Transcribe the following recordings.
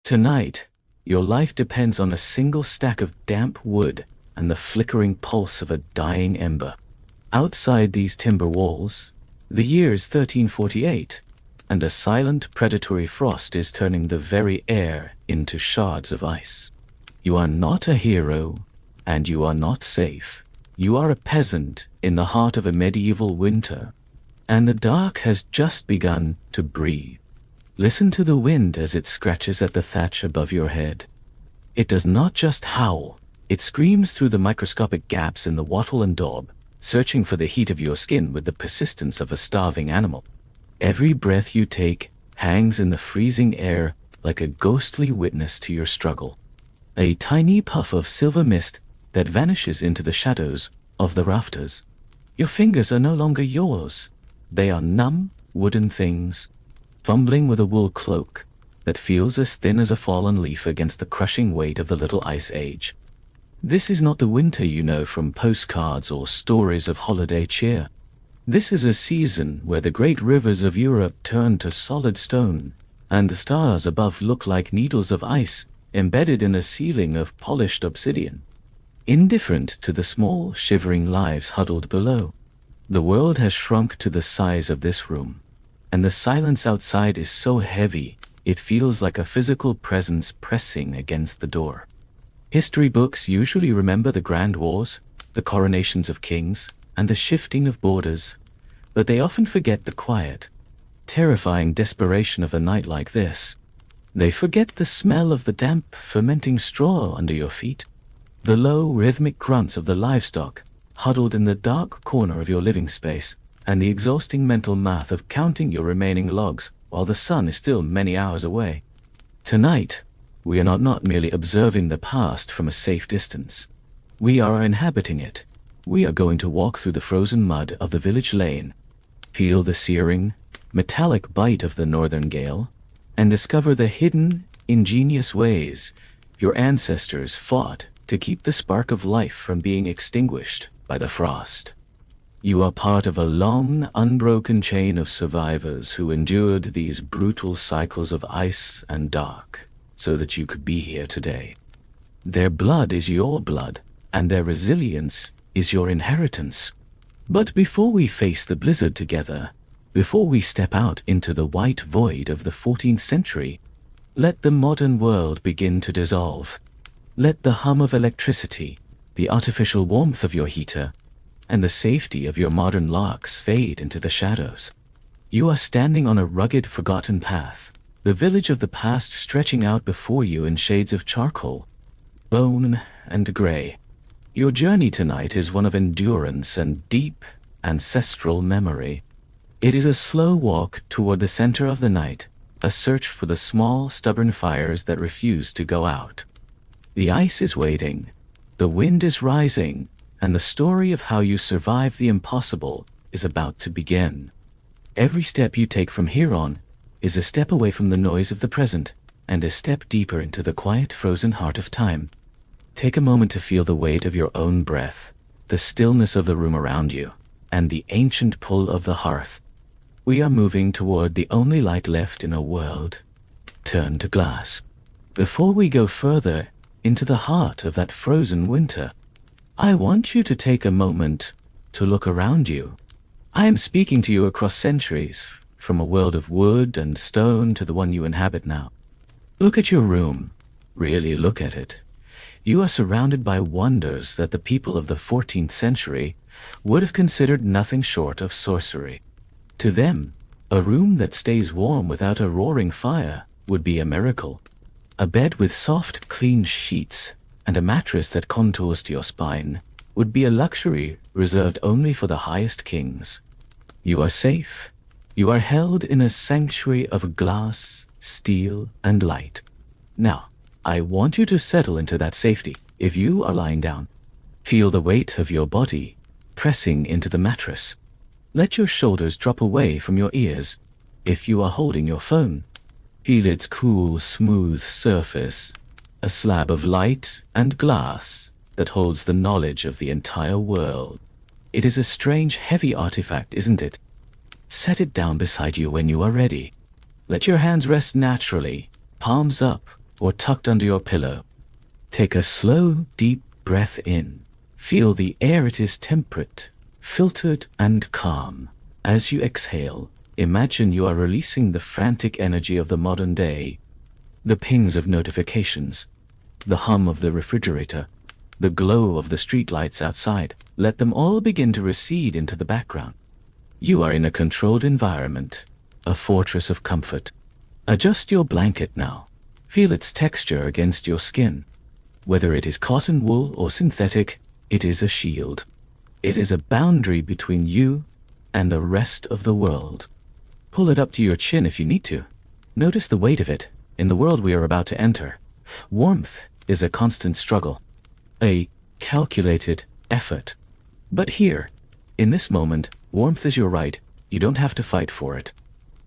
Tonight, your life depends on a single stack of damp wood and the flickering pulse of a dying ember. Outside these timber walls, the year is 1348, and a silent predatory frost is turning the very air into shards of ice. You are not a hero, and you are not safe. You are a peasant in the heart of a medieval winter, and the dark has just begun to breathe. Listen to the wind as it scratches at the thatch above your head. It does not just howl, it screams through the microscopic gaps in the wattle and daub, searching for the heat of your skin with the persistence of a starving animal. Every breath you take hangs in the freezing air like a ghostly witness to your struggle. A tiny puff of silver mist that vanishes into the shadows of the rafters. Your fingers are no longer yours. They are numb, wooden things, fumbling with a wool cloak that feels as thin as a fallen leaf against the crushing weight of the little ice age. This is not the winter you know from postcards or stories of holiday cheer. This is a season where the great rivers of Europe turn to solid stone, and the stars above look like needles of ice embedded in a ceiling of polished obsidian. Indifferent to the small, shivering lives huddled below, the world has shrunk to the size of this room, and the silence outside is so heavy it feels like a physical presence pressing against the door. History books usually remember the grand wars, the coronations of kings, and the shifting of borders, but they often forget the quiet, terrifying desperation of a night like this. They forget the smell of the damp, fermenting straw under your feet, the low, rhythmic grunts of the livestock huddled in the dark corner of your living space, and the exhausting mental math of counting your remaining logs while the sun is still many hours away. Tonight, we are not merely observing the past from a safe distance. We are inhabiting it. We are going to walk through the frozen mud of the village lane, feel the searing, metallic bite of the northern gale, and discover the hidden, ingenious ways your ancestors fought to keep the spark of life from being extinguished by the frost. You are part of a long, unbroken chain of survivors who endured these brutal cycles of ice and dark so that you could be here today. Their blood is your blood, and their resilience is your inheritance. But before we face the blizzard together, before we step out into the white void of the 14th century, let the modern world begin to dissolve. Let the hum of electricity, the artificial warmth of your heater, and the safety of your modern locks fade into the shadows. You are standing on a rugged, forgotten path, the village of the past stretching out before you in shades of charcoal, bone, and gray. Your journey tonight is one of endurance and deep, ancestral memory. It is a slow walk toward the center of the night, a search for the small, stubborn fires that refuse to go out. The ice is waiting, the wind is rising, and the story of how you survived the impossible is about to begin. Every step you take from here on is a step away from the noise of the present, and a step deeper into the quiet, frozen heart of time. Take a moment to feel the weight of your own breath, the stillness of the room around you, and the ancient pull of the hearth. We are moving toward the only light left in a world turned to glass. Before we go further into the heart of that frozen winter, I want you to take a moment to look around you. I am speaking to you across centuries, from a world of wood and stone to the one you inhabit now. Look at your room. Really look at it. You are surrounded by wonders that the people of the 14th century would have considered nothing short of sorcery. To them, a room that stays warm without a roaring fire would be a miracle. A bed with soft, clean sheets and a mattress that contours to your spine would be a luxury reserved only for the highest kings. You are safe. You are held in a sanctuary of glass, steel, and light. Now, I want you to settle into that safety. If you are lying down, feel the weight of your body pressing into the mattress. Let your shoulders drop away from your ears. If you are holding your phone, feel its cool, smooth surface, a slab of light and glass that holds the knowledge of the entire world. It is a strange, heavy artifact, isn't it? Set it down beside you when you are ready. Let your hands rest naturally, palms up or tucked under your pillow. Take a slow, deep breath in. Feel the air. It is temperate, filtered, and calm. As you exhale, imagine you are releasing the frantic energy of the modern day. The pings of notifications, the hum of the refrigerator, the glow of the streetlights outside, let them all begin to recede into the background. You are in a controlled environment, a fortress of comfort. Adjust your blanket now. Feel its texture against your skin. Whether it is cotton, wool, or synthetic, it is a shield. It is a boundary between you and the rest of the world. Pull it up to your chin if you need to. Notice the weight of it in the world we are about to enter. Warmth is a constant struggle, a calculated effort. But here, in this moment, warmth is your right. You don't have to fight for it.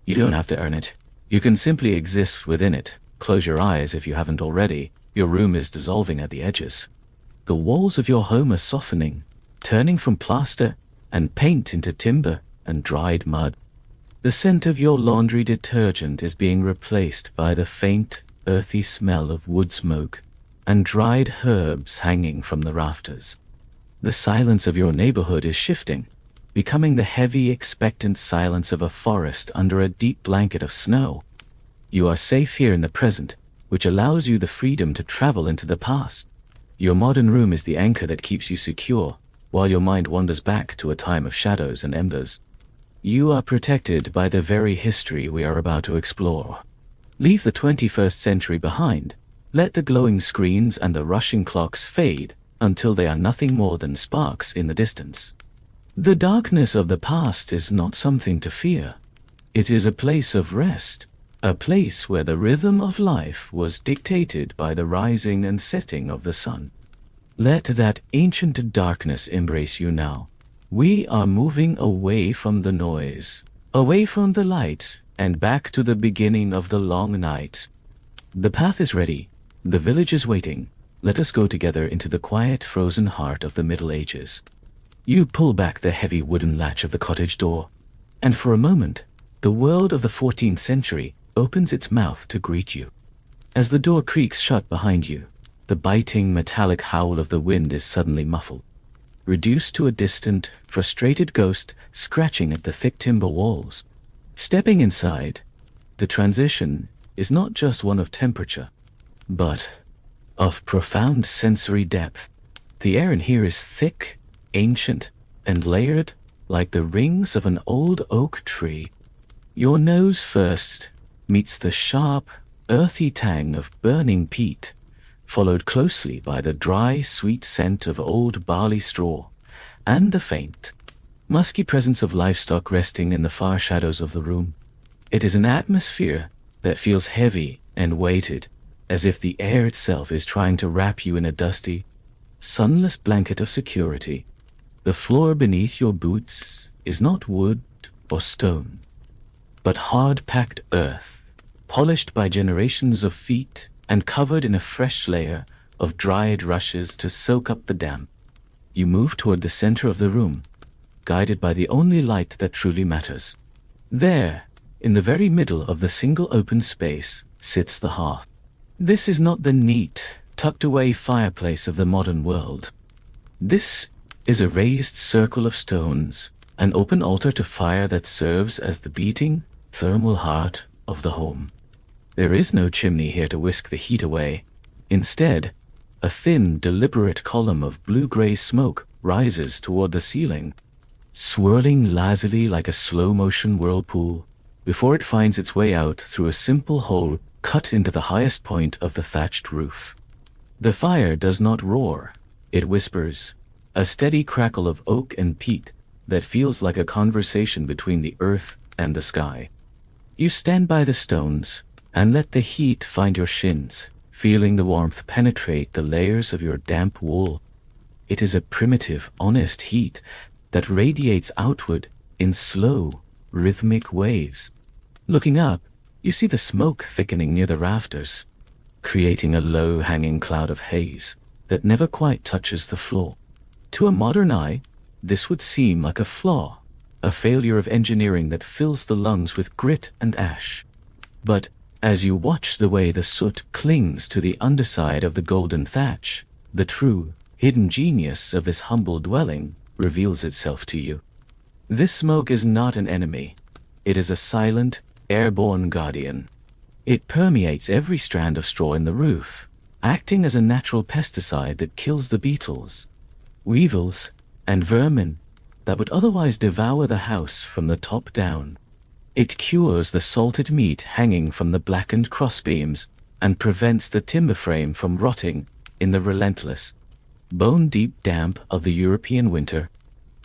You don't have to earn it. You can simply exist within it. Close your eyes if you haven't already. Your room is dissolving at the edges. The walls of your home are softening, turning from plaster and paint into timber and dried mud. The scent of your laundry detergent is being replaced by the faint, earthy smell of wood smoke and dried herbs hanging from the rafters. The silence of your neighborhood is shifting, becoming the heavy, expectant silence of a forest under a deep blanket of snow. You are safe here in the present, which allows you the freedom to travel into the past. Your modern room is the anchor that keeps you secure, while your mind wanders back to a time of shadows and embers. You are protected by the very history we are about to explore. Leave the 21st century behind. Let the glowing screens and the rushing clocks fade until they are nothing more than sparks in the distance. The darkness of the past is not something to fear. It is a place of rest, a place where the rhythm of life was dictated by the rising and setting of the sun. Let that ancient darkness embrace you now. We are moving away from the noise, away from the light, and back to the beginning of the long night. The path is ready. The village is waiting. Let us go together into the quiet, frozen heart of the Middle Ages. You pull back the heavy wooden latch of the cottage door, and for a moment, the world of the 14th century opens its mouth to greet you. As the door creaks shut behind you, the biting, metallic howl of the wind is suddenly muffled, reduced to a distant, frustrated ghost scratching at the thick timber walls. Stepping inside, the transition is not just one of temperature, but of profound sensory depth. The air in here is thick, ancient, and layered like the rings of an old oak tree. Your nose first meets the sharp, earthy tang of burning peat, followed closely by the dry, sweet scent of old barley straw, and the faint, musky presence of livestock resting in the far shadows of the room. It is an atmosphere that feels heavy and weighted, as if the air itself is trying to wrap you in a dusty, sunless blanket of security. The floor beneath your boots is not wood or stone, but hard-packed earth, polished by generations of feet and covered in a fresh layer of dried rushes to soak up the damp. You move toward the center of the room, guided by the only light that truly matters. There, in the very middle of the single open space, sits the hearth. This is not the neat, tucked-away fireplace of the modern world. This is a raised circle of stones, an open altar to fire that serves as the beating, thermal heart of the home. There is no chimney here to whisk the heat away. Instead, a thin, deliberate column of blue-gray smoke rises toward the ceiling, swirling lazily like a slow-motion whirlpool, before it finds its way out through a simple hole cut into the highest point of the thatched roof. The fire does not roar, it whispers, a steady crackle of oak and peat that feels like a conversation between the earth and the sky. You stand by the stones and let the heat find your shins, feeling the warmth penetrate the layers of your damp wool. It is a primitive, honest heat that radiates outward in slow, rhythmic waves. Looking up, you see the smoke thickening near the rafters, creating a low-hanging cloud of haze that never quite touches the floor. To a modern eye, this would seem like a flaw, a failure of engineering that fills the lungs with grit and ash. But As you watch the way the soot clings to the underside of the golden thatch, the true, hidden genius of this humble dwelling reveals itself to you. This smoke is not an enemy. It is a silent, airborne guardian. It permeates every strand of straw in the roof, acting as a natural pesticide that kills the beetles, weevils, and vermin that would otherwise devour the house from the top down. It cures the salted meat hanging from the blackened crossbeams and prevents the timber frame from rotting in the relentless, bone-deep damp of the European winter.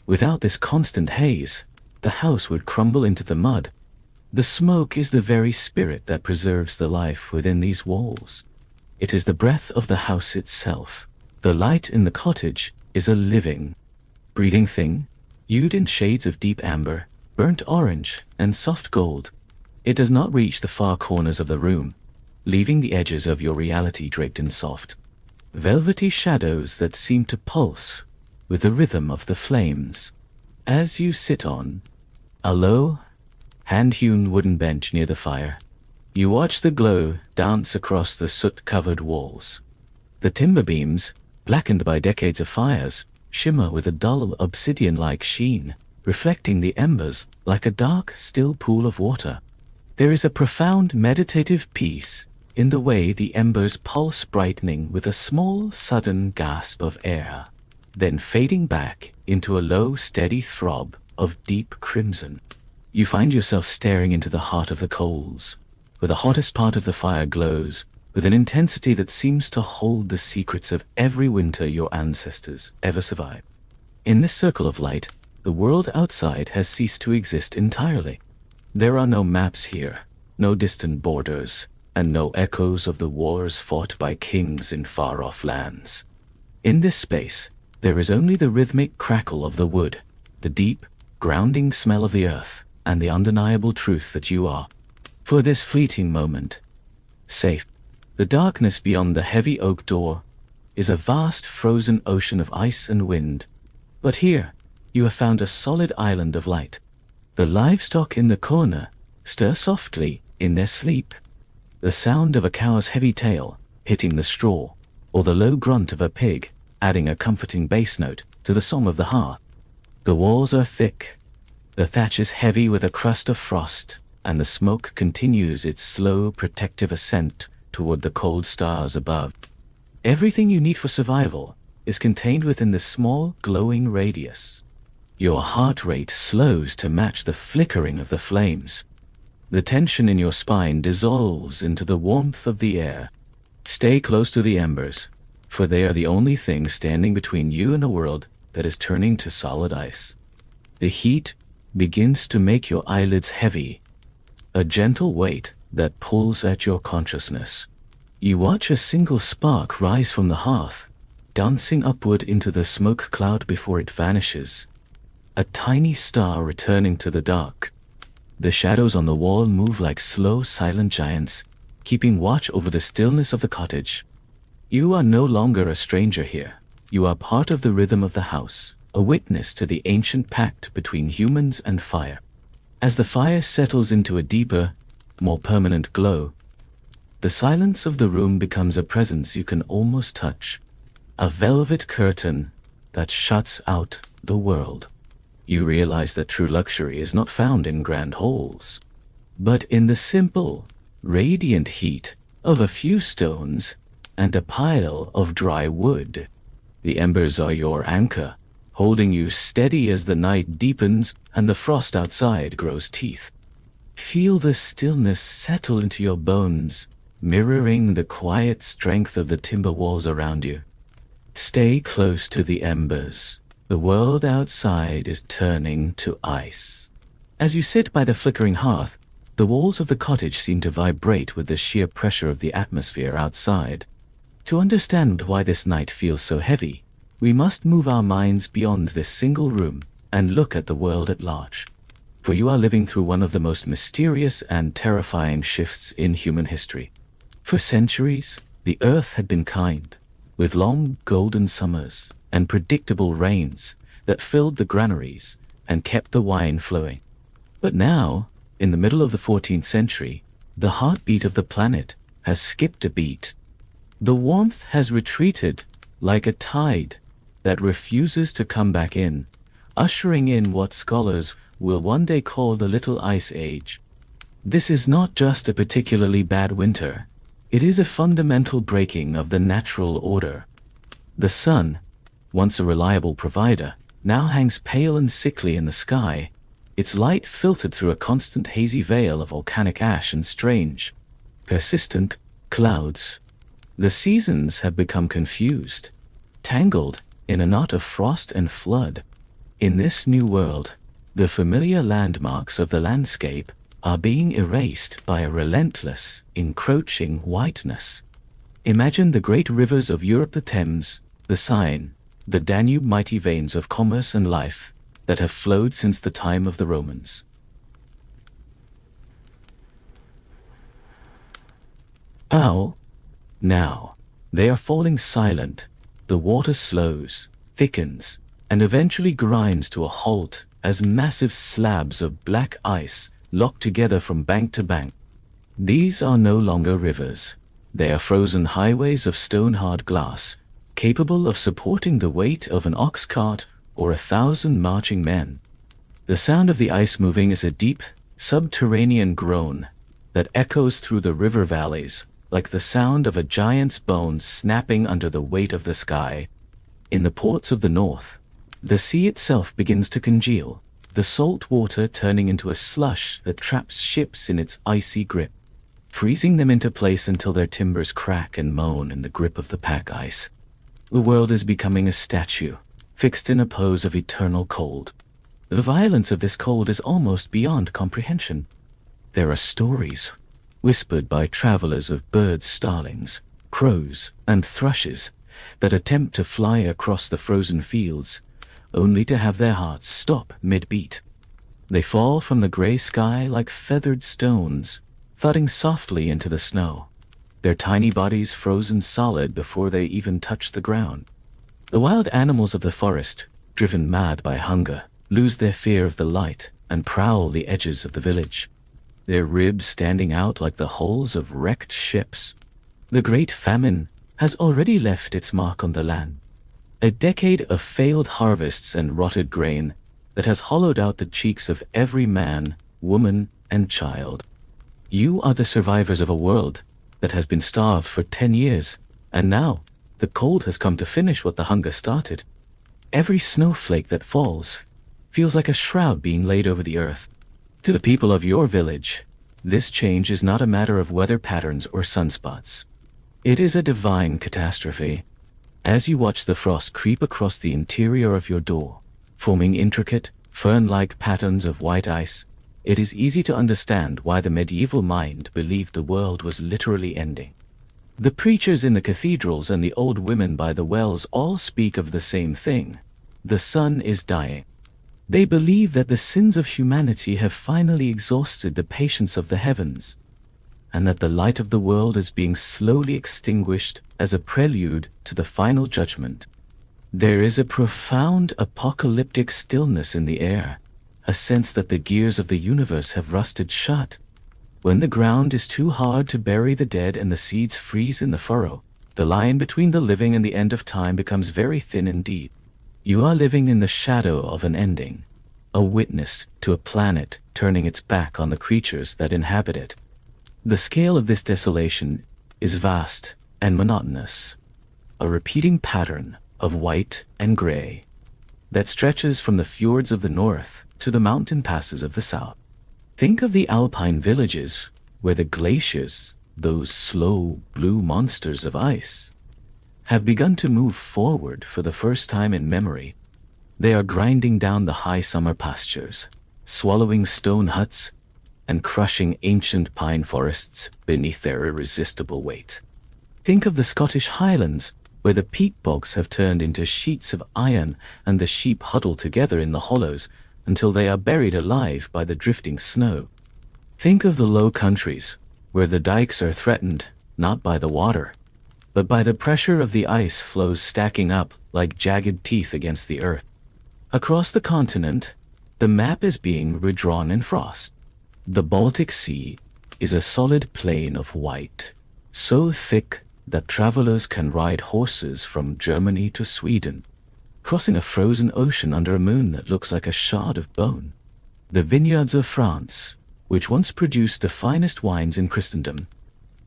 Without this constant haze, the house would crumble into the mud. The smoke is the very spirit that preserves the life within these walls. It is the breath of the house itself. The light in the cottage is a living, breathing thing, hued in shades of deep amber, burnt orange, and soft gold. It does not reach the far corners of the room, leaving the edges of your reality draped in soft, velvety shadows that seem to pulse with the rhythm of the flames. As you sit on a low, hand-hewn wooden bench near the fire, you watch the glow dance across the soot-covered walls. The timber beams, blackened by decades of fires, shimmer with a dull obsidian-like sheen, reflecting the embers like a dark, still pool of water. There is a profound meditative peace in the way the embers pulse, brightening with a small, sudden gasp of air, then fading back into a low, steady throb of deep crimson. You find yourself staring into the heart of the coals, where the hottest part of the fire glows with an intensity that seems to hold the secrets of every winter your ancestors ever survived. In this circle of light, the world outside has ceased to exist entirely. There are no maps here, no distant borders, and no echoes of the wars fought by kings in far-off lands. In this space, there is only the rhythmic crackle of the wood, the deep, grounding smell of the earth, and the undeniable truth that you are, for this fleeting moment, safe. The darkness beyond the heavy oak door is a vast frozen ocean of ice and wind, but here you have found a solid island of light. The livestock in the corner stir softly in their sleep, the sound of a cow's heavy tail hitting the straw, or the low grunt of a pig adding a comforting bass note to the song of the hearth. The walls are thick, the thatch is heavy with a crust of frost, and the smoke continues its slow, protective ascent toward the cold stars above. Everything you need for survival is contained within this small, glowing radius. Your heart rate slows to match the flickering of the flames. The tension in your spine dissolves into the warmth of the air. Stay close to the embers, for they are the only thing standing between you and a world that is turning to solid ice. The heat begins to make your eyelids heavy, a gentle weight that pulls at your consciousness. You watch a single spark rise from the hearth, dancing upward into the smoke cloud before it vanishes. A tiny star returning to the dark. The shadows on the wall move like slow, silent giants, keeping watch over the stillness of the cottage. You are no longer a stranger here. You are part of the rhythm of the house, a witness to the ancient pact between humans and fire. As the fire settles into a deeper, more permanent glow, the silence of the room becomes a presence you can almost touch, a velvet curtain that shuts out the world. You realize that true luxury is not found in grand halls, but in the simple, radiant heat of a few stones and a pile of dry wood. The embers are your anchor, holding you steady as the night deepens and the frost outside grows teeth. Feel the stillness settle into your bones, mirroring the quiet strength of the timber walls around you. Stay close to the embers. The world outside is turning to ice. As you sit by the flickering hearth, the walls of the cottage seem to vibrate with the sheer pressure of the atmosphere outside. To understand why this night feels so heavy, we must move our minds beyond this single room and look at the world at large. For you are living through one of the most mysterious and terrifying shifts in human history. For centuries, the earth had been kind, with long golden summers and predictable rains that filled the granaries and kept the wine flowing. But now, in the middle of the 14th century, The heartbeat of the planet has skipped a beat. The warmth has retreated like a tide that refuses to come back in, ushering in what scholars will one day call the Little Ice Age. This is not just a particularly bad winter, it is a fundamental breaking of the natural order. The sun, once a reliable provider, now hangs pale and sickly in the sky, its light filtered through a constant hazy veil of volcanic ash and strange, persistent clouds. The seasons have become confused, tangled in a knot of frost and flood. In this new world, the familiar landmarks of the landscape are being erased by a relentless, encroaching whiteness. Imagine the great rivers of Europe, the Thames, the Seine, the Danube, mighty veins of commerce and life that have flowed since the time of the Romans. Now, they are falling silent. The water slows, thickens, and eventually grinds to a halt as massive slabs of black ice lock together from bank to bank. These are no longer rivers. They are frozen highways of stone-hard glass, capable of supporting the weight of an ox cart or 1,000 marching men. The sound of the ice moving is a deep, subterranean groan that echoes through the river valleys, like the sound of a giant's bones snapping under the weight of the sky. In the ports of the north, the sea itself begins to congeal, the salt water turning into a slush that traps ships in its icy grip, freezing them into place until their timbers crack and moan in the grip of the pack ice. The world is becoming a statue, fixed in a pose of eternal cold. The violence of this cold is almost beyond comprehension. There are stories, whispered by travelers, of birds, starlings, crows, and thrushes that attempt to fly across the frozen fields, only to have their hearts stop mid-beat. They fall from the gray sky like feathered stones, thudding softly into the snow, their tiny bodies frozen solid before they even touch the ground. The wild animals of the forest, driven mad by hunger, lose their fear of the light and prowl the edges of the village, their ribs standing out like the hulls of wrecked ships. The great famine has already left its mark on the land. A decade of failed harvests and rotted grain that has hollowed out the cheeks of every man, woman, and child. You are the survivors of a world that has been starved for 10 years, and now the cold has come to finish what the hunger started. Every snowflake that falls feels like a shroud being laid over the earth. To the people of your village, this change is not a matter of weather patterns or sunspots. It is a divine catastrophe. As you watch the frost creep across the interior of your door, forming intricate, fern-like patterns of white ice, it is easy to understand why the medieval mind believed the world was literally ending. The preachers in the cathedrals and the old women by the wells all speak of the same thing. The sun is dying. They believe that the sins of humanity have finally exhausted the patience of the heavens, and that the light of the world is being slowly extinguished as a prelude to the final judgment. There is a profound apocalyptic stillness in the air, a sense that the gears of the universe have rusted shut. When the ground is too hard to bury the dead and the seeds freeze in the furrow, the line between the living and the end of time becomes very thin indeed. You are living in the shadow of an ending, a witness to a planet turning its back on the creatures that inhabit it. The scale of this desolation is vast and monotonous, a repeating pattern of white and gray that stretches from the fjords of the north to the mountain passes of the south. Think of the alpine villages where the glaciers, those slow blue monsters of ice, have begun to move forward for the first time in memory. They are grinding down the high summer pastures, swallowing stone huts, and crushing ancient pine forests beneath their irresistible weight. Think of the Scottish Highlands, where the peat bogs have turned into sheets of iron and the sheep huddle together in the hollows until they are buried alive by the drifting snow. Think of the Low Countries, where the dikes are threatened not by the water, but by the pressure of the ice flows stacking up like jagged teeth against the earth. Across the continent, the map is being redrawn in frost. The Baltic Sea is a solid plain of white, so thick that travelers can ride horses from Germany to Sweden, crossing a frozen ocean under a moon that looks like a shard of bone. The vineyards of France, which once produced the finest wines in Christendom,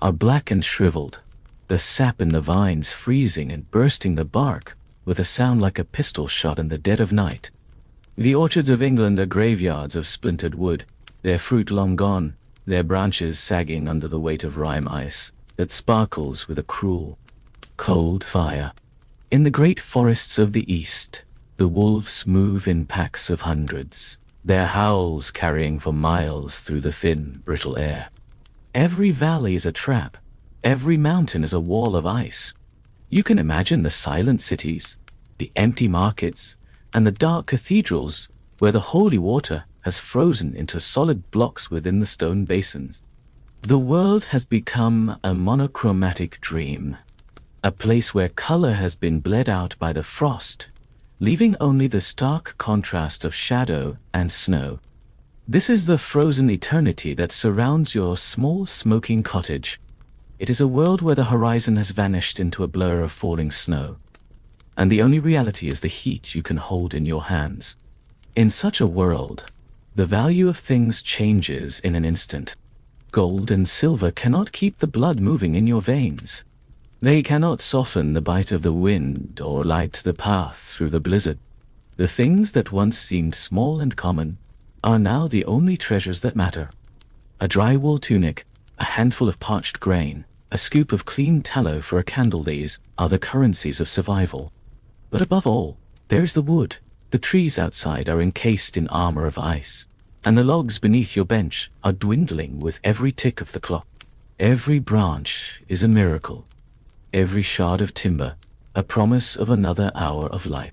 are black and shriveled, the sap in the vines freezing and bursting the bark with a sound like a pistol shot in the dead of night. The orchards of England are graveyards of splintered wood, their fruit long gone, their branches sagging under the weight of rime ice that sparkles with a cruel, cold fire. In the great forests of the east, the wolves move in packs of hundreds, their howls carrying for miles through the thin, brittle air. Every valley is a trap, every mountain is a wall of ice. You can imagine the silent cities, the empty markets, and the dark cathedrals where the holy water has frozen into solid blocks within the stone basins. The world has become a monochromatic dream, a place where color has been bled out by the frost, leaving only the stark contrast of shadow and snow. This is the frozen eternity that surrounds your small smoking cottage. It is a world where the horizon has vanished into a blur of falling snow, and the only reality is the heat you can hold in your hands. In such a world, the value of things changes in an instant. Gold and silver cannot keep the blood moving in your veins. They cannot soften the bite of the wind or light the path through the blizzard. The things that once seemed small and common are now the only treasures that matter. A dry wool tunic, a handful of parched grain, a scoop of clean tallow for a candle, these are the currencies of survival. But above all, there is the wood. The trees outside are encased in armor of ice, and the logs beneath your bench are dwindling with every tick of the clock. Every branch is a miracle, every shard of timber a promise of another hour of life.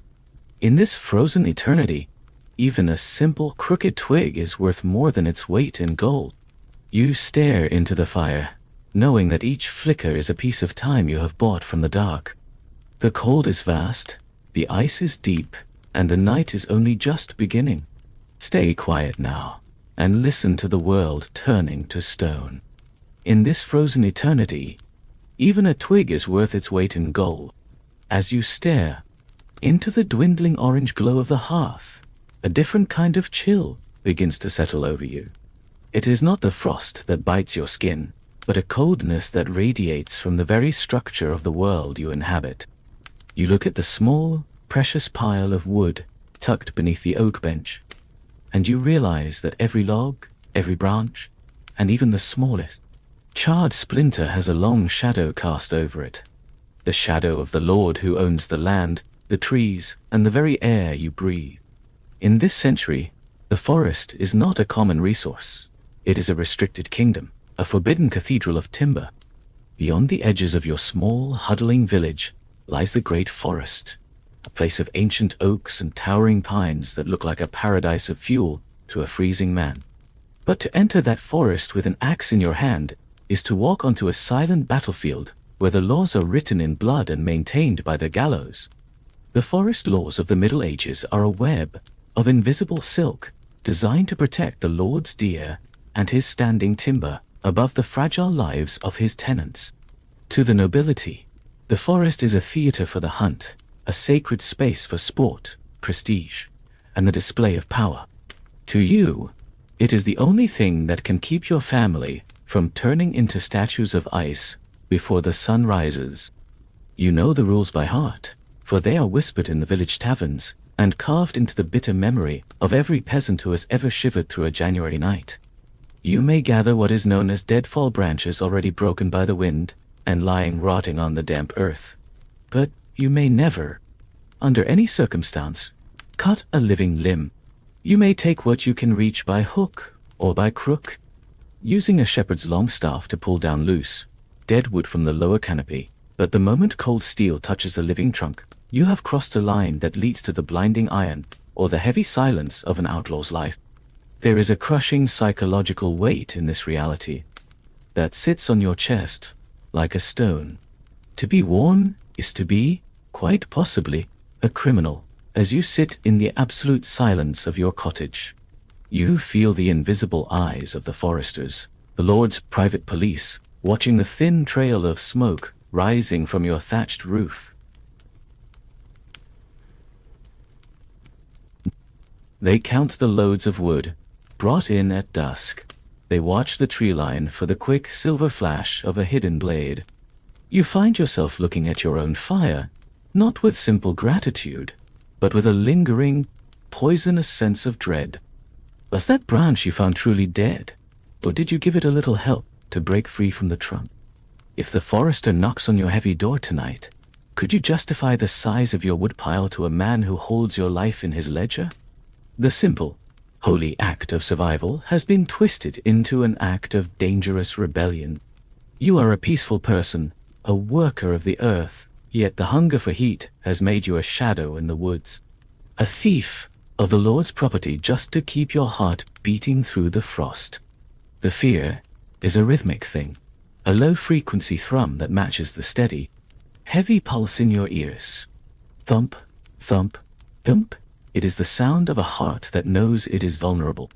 In this frozen eternity, even a simple crooked twig is worth more than its weight in gold. You stare into the fire, knowing that each flicker is a piece of time you have bought from the dark. The cold is vast, the ice is deep, and the night is only just beginning. Stay quiet now, and listen to the world turning to stone. In this frozen eternity, even a twig is worth its weight in gold. As you stare into the dwindling orange glow of the hearth, a different kind of chill begins to settle over you. It is not the frost that bites your skin, but a coldness that radiates from the very structure of the world you inhabit. You look at the small, precious pile of wood tucked beneath the oak bench, and you realize that every log, every branch, and even the smallest charred splinter has a long shadow cast over it. The shadow of the Lord who owns the land, the trees, and the very air you breathe. In this century, the forest is not a common resource. It is a restricted kingdom, a forbidden cathedral of timber. Beyond the edges of your small, huddling village lies the great forest, a place of ancient oaks and towering pines that look like a paradise of fuel to a freezing man. But to enter that forest with an axe in your hand is to walk onto a silent battlefield where the laws are written in blood and maintained by the gallows. The forest laws of the Middle Ages are a web of invisible silk designed to protect the Lord's deer and his standing timber above the fragile lives of his tenants. To the nobility, the forest is a theater for the hunt, a sacred space for sport, prestige, and the display of power. To you, it is the only thing that can keep your family from turning into statues of ice before the sun rises. You know the rules by heart, for they are whispered in the village taverns and carved into the bitter memory of every peasant who has ever shivered through a January night. You may gather what is known as deadfall branches already broken by the wind and lying rotting on the damp earth. But you may never, under any circumstance, cut a living limb. You may take what you can reach by hook or by crook, using a shepherd's long staff to pull down loose, dead wood from the lower canopy. But the moment cold steel touches a living trunk, you have crossed a line that leads to the blinding iron or the heavy silence of an outlaw's life. There is a crushing psychological weight in this reality that sits on your chest like a stone. To be worn is to be, quite possibly, a criminal. As you sit in the absolute silence of your cottage, you feel the invisible eyes of the foresters, The Lord's private police, watching the thin trail of smoke rising from your thatched roof. They count the loads of wood brought in at dusk. They watch the tree line for the quick silver flash of a hidden blade. You find yourself looking at your own fire, not with simple gratitude, but with a lingering, poisonous sense of dread. Was that branch you found truly dead, or did you give it a little help to break free from the trunk? If the forester knocks on your heavy door tonight, could you justify the size of your woodpile to a man who holds your life in his ledger? The simple, holy act of survival has been twisted into an act of dangerous rebellion. You are a peaceful person, a worker of the earth, yet the hunger for heat has made you a shadow in the woods. A thief of the Lord's property just to keep your heart beating through the frost. The fear is a rhythmic thing, a low-frequency thrum that matches the steady, heavy pulse in your ears. Thump, thump, thump. It is the sound of a heart that knows it is vulnerable.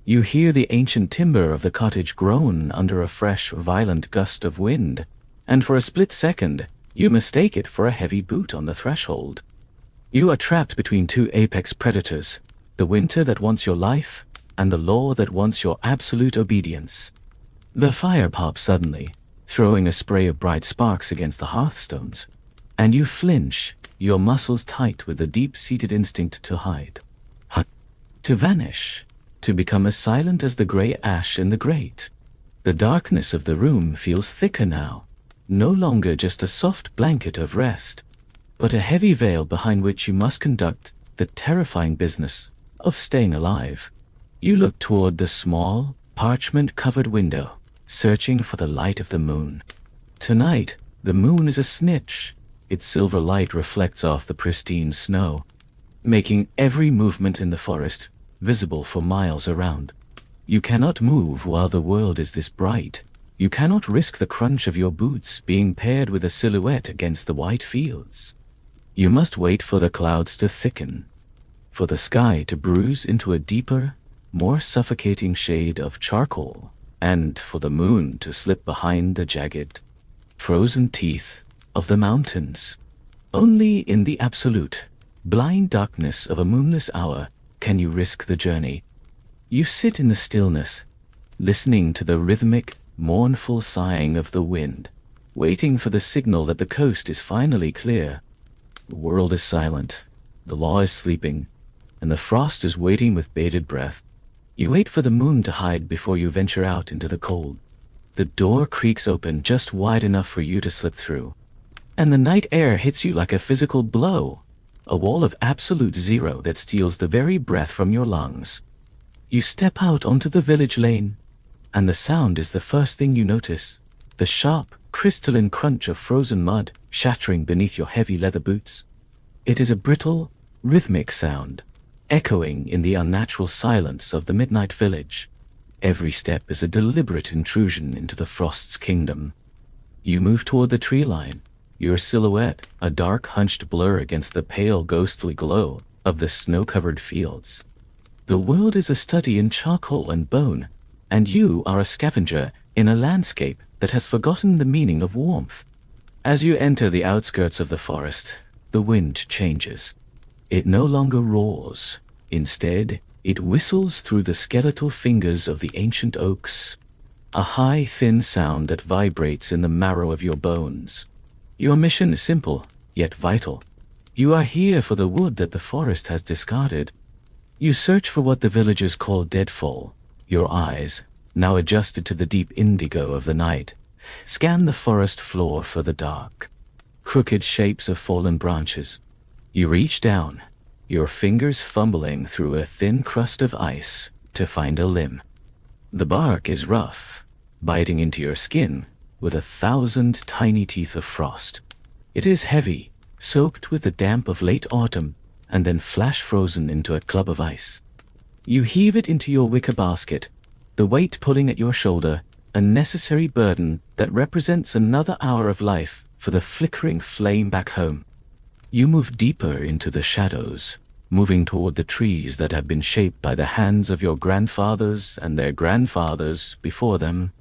You hear the ancient timber of the cottage groan under a fresh, violent gust of wind, and for a split second, you mistake it for a heavy boot on the threshold. You are trapped between two apex predators, the winter that wants your life, and the law that wants your absolute obedience. The fire pops suddenly, throwing a spray of bright sparks against the hearthstones, and you flinch, your muscles tight with the deep-seated instinct to hide. To vanish, to become as silent as the grey ash in the grate. The darkness of the room feels thicker now, no longer just a soft blanket of rest, but a heavy veil behind which you must conduct the terrifying business of staying alive. You look toward the small, parchment-covered window, searching for the light of the moon. Tonight, the moon is a snitch. Its silver light reflects off the pristine snow, making every movement in the forest visible for miles around. You cannot move while the world is this bright. You cannot risk the crunch of your boots being paired with a silhouette against the white fields. You must wait for the clouds to thicken, for the sky to bruise into a deeper, more suffocating shade of charcoal, and for the moon to slip behind the jagged, frozen teeth of the mountains. Only in the absolute, blind darkness of a moonless hour can you risk the journey. You sit in the stillness, listening to the rhythmic, mournful sighing of the wind, waiting for the signal that the coast is finally clear. The world is silent, the law is sleeping, and the frost is waiting with bated breath. You wait for the moon to hide before you venture out into the cold. The door creaks open just wide enough for you to slip through, and the night air hits you like a physical blow, a wall of absolute zero that steals the very breath from your lungs. You step out onto the village lane, and the sound is the first thing you notice, the sharp, crystalline crunch of frozen mud shattering beneath your heavy leather boots. It is a brittle, rhythmic sound, echoing in the unnatural silence of the midnight village. Every step is a deliberate intrusion into the frost's kingdom. You move toward the tree line, your silhouette a dark hunched blur against the pale ghostly glow of the snow-covered fields. The world is a study in charcoal and bone, and you are a scavenger in a landscape that has forgotten the meaning of warmth. As you enter the outskirts of the forest, the wind changes. It no longer roars. Instead, it whistles through the skeletal fingers of the ancient oaks, a high, thin sound that vibrates in the marrow of your bones. Your mission is simple, yet vital. You are here for the wood that the forest has discarded. You search for what the villagers call deadfall. Your eyes, now adjusted to the deep indigo of the night, scan the forest floor for the dark, crooked shapes of fallen branches. You reach down, your fingers fumbling through a thin crust of ice to find a limb. The bark is rough, biting into your skin with 1,000 tiny teeth of frost. It is heavy, soaked with the damp of late autumn, and then flash frozen into a club of ice. You heave it into your wicker basket, the weight pulling at your shoulder, a necessary burden that represents another hour of life for the flickering flame back home. You move deeper into the shadows, moving toward the trees that have been shaped by the hands of your grandfathers and their grandfathers before them.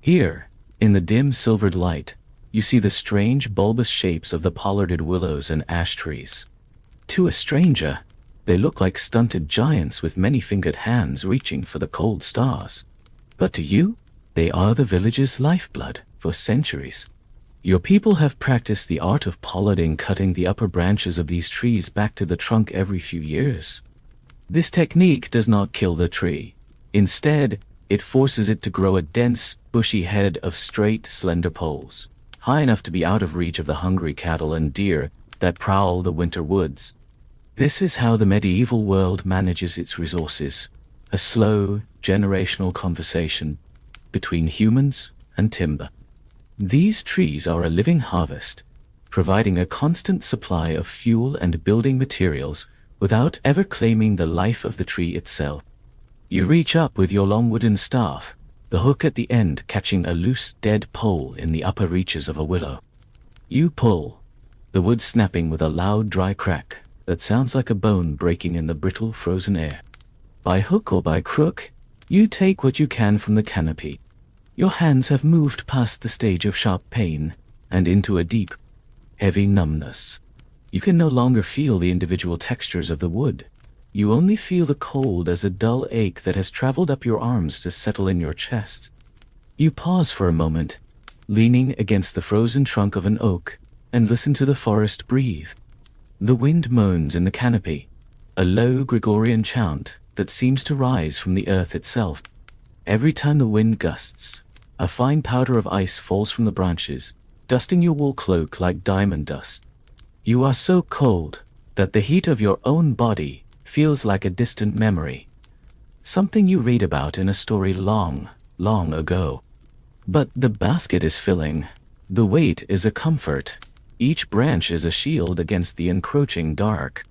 Here, in the dim silvered light, you see the strange bulbous shapes of the pollarded willows and ash trees. To a stranger, they look like stunted giants with many-fingered hands reaching for the cold stars. But to you, they are the village's lifeblood for centuries. Your people have practiced the art of pollarding, cutting the upper branches of these trees back to the trunk every few years. This technique does not kill the tree. Instead, it forces it to grow a dense, bushy head of straight, slender poles, high enough to be out of reach of the hungry cattle and deer that prowl the winter woods. This is how the medieval world manages its resources, a slow, generational conversation between humans and timber. These trees are a living harvest, providing a constant supply of fuel and building materials without ever claiming the life of the tree itself. You reach up with your long wooden staff, the hook at the end catching a loose, dead pole in the upper reaches of a willow. You pull, the wood snapping with a loud, dry crack that sounds like a bone breaking in the brittle, frozen air. By hook or by crook, you take what you can from the canopy. Your hands have moved past the stage of sharp pain and into a deep, heavy numbness. You can no longer feel the individual textures of the wood. You only feel the cold as a dull ache that has traveled up your arms to settle in your chest. You pause for a moment, leaning against the frozen trunk of an oak, and listen to the forest breathe. The wind moans in the canopy, a low Gregorian chant that seems to rise from the earth itself. Every time the wind gusts, a fine powder of ice falls from the branches, dusting your wool cloak like diamond dust. You are so cold that the heat of your own body feels like a distant memory, something you read about in a story long, long ago. But the basket is filling. The weight is a comfort. Each branch is a shield against the encroaching dark.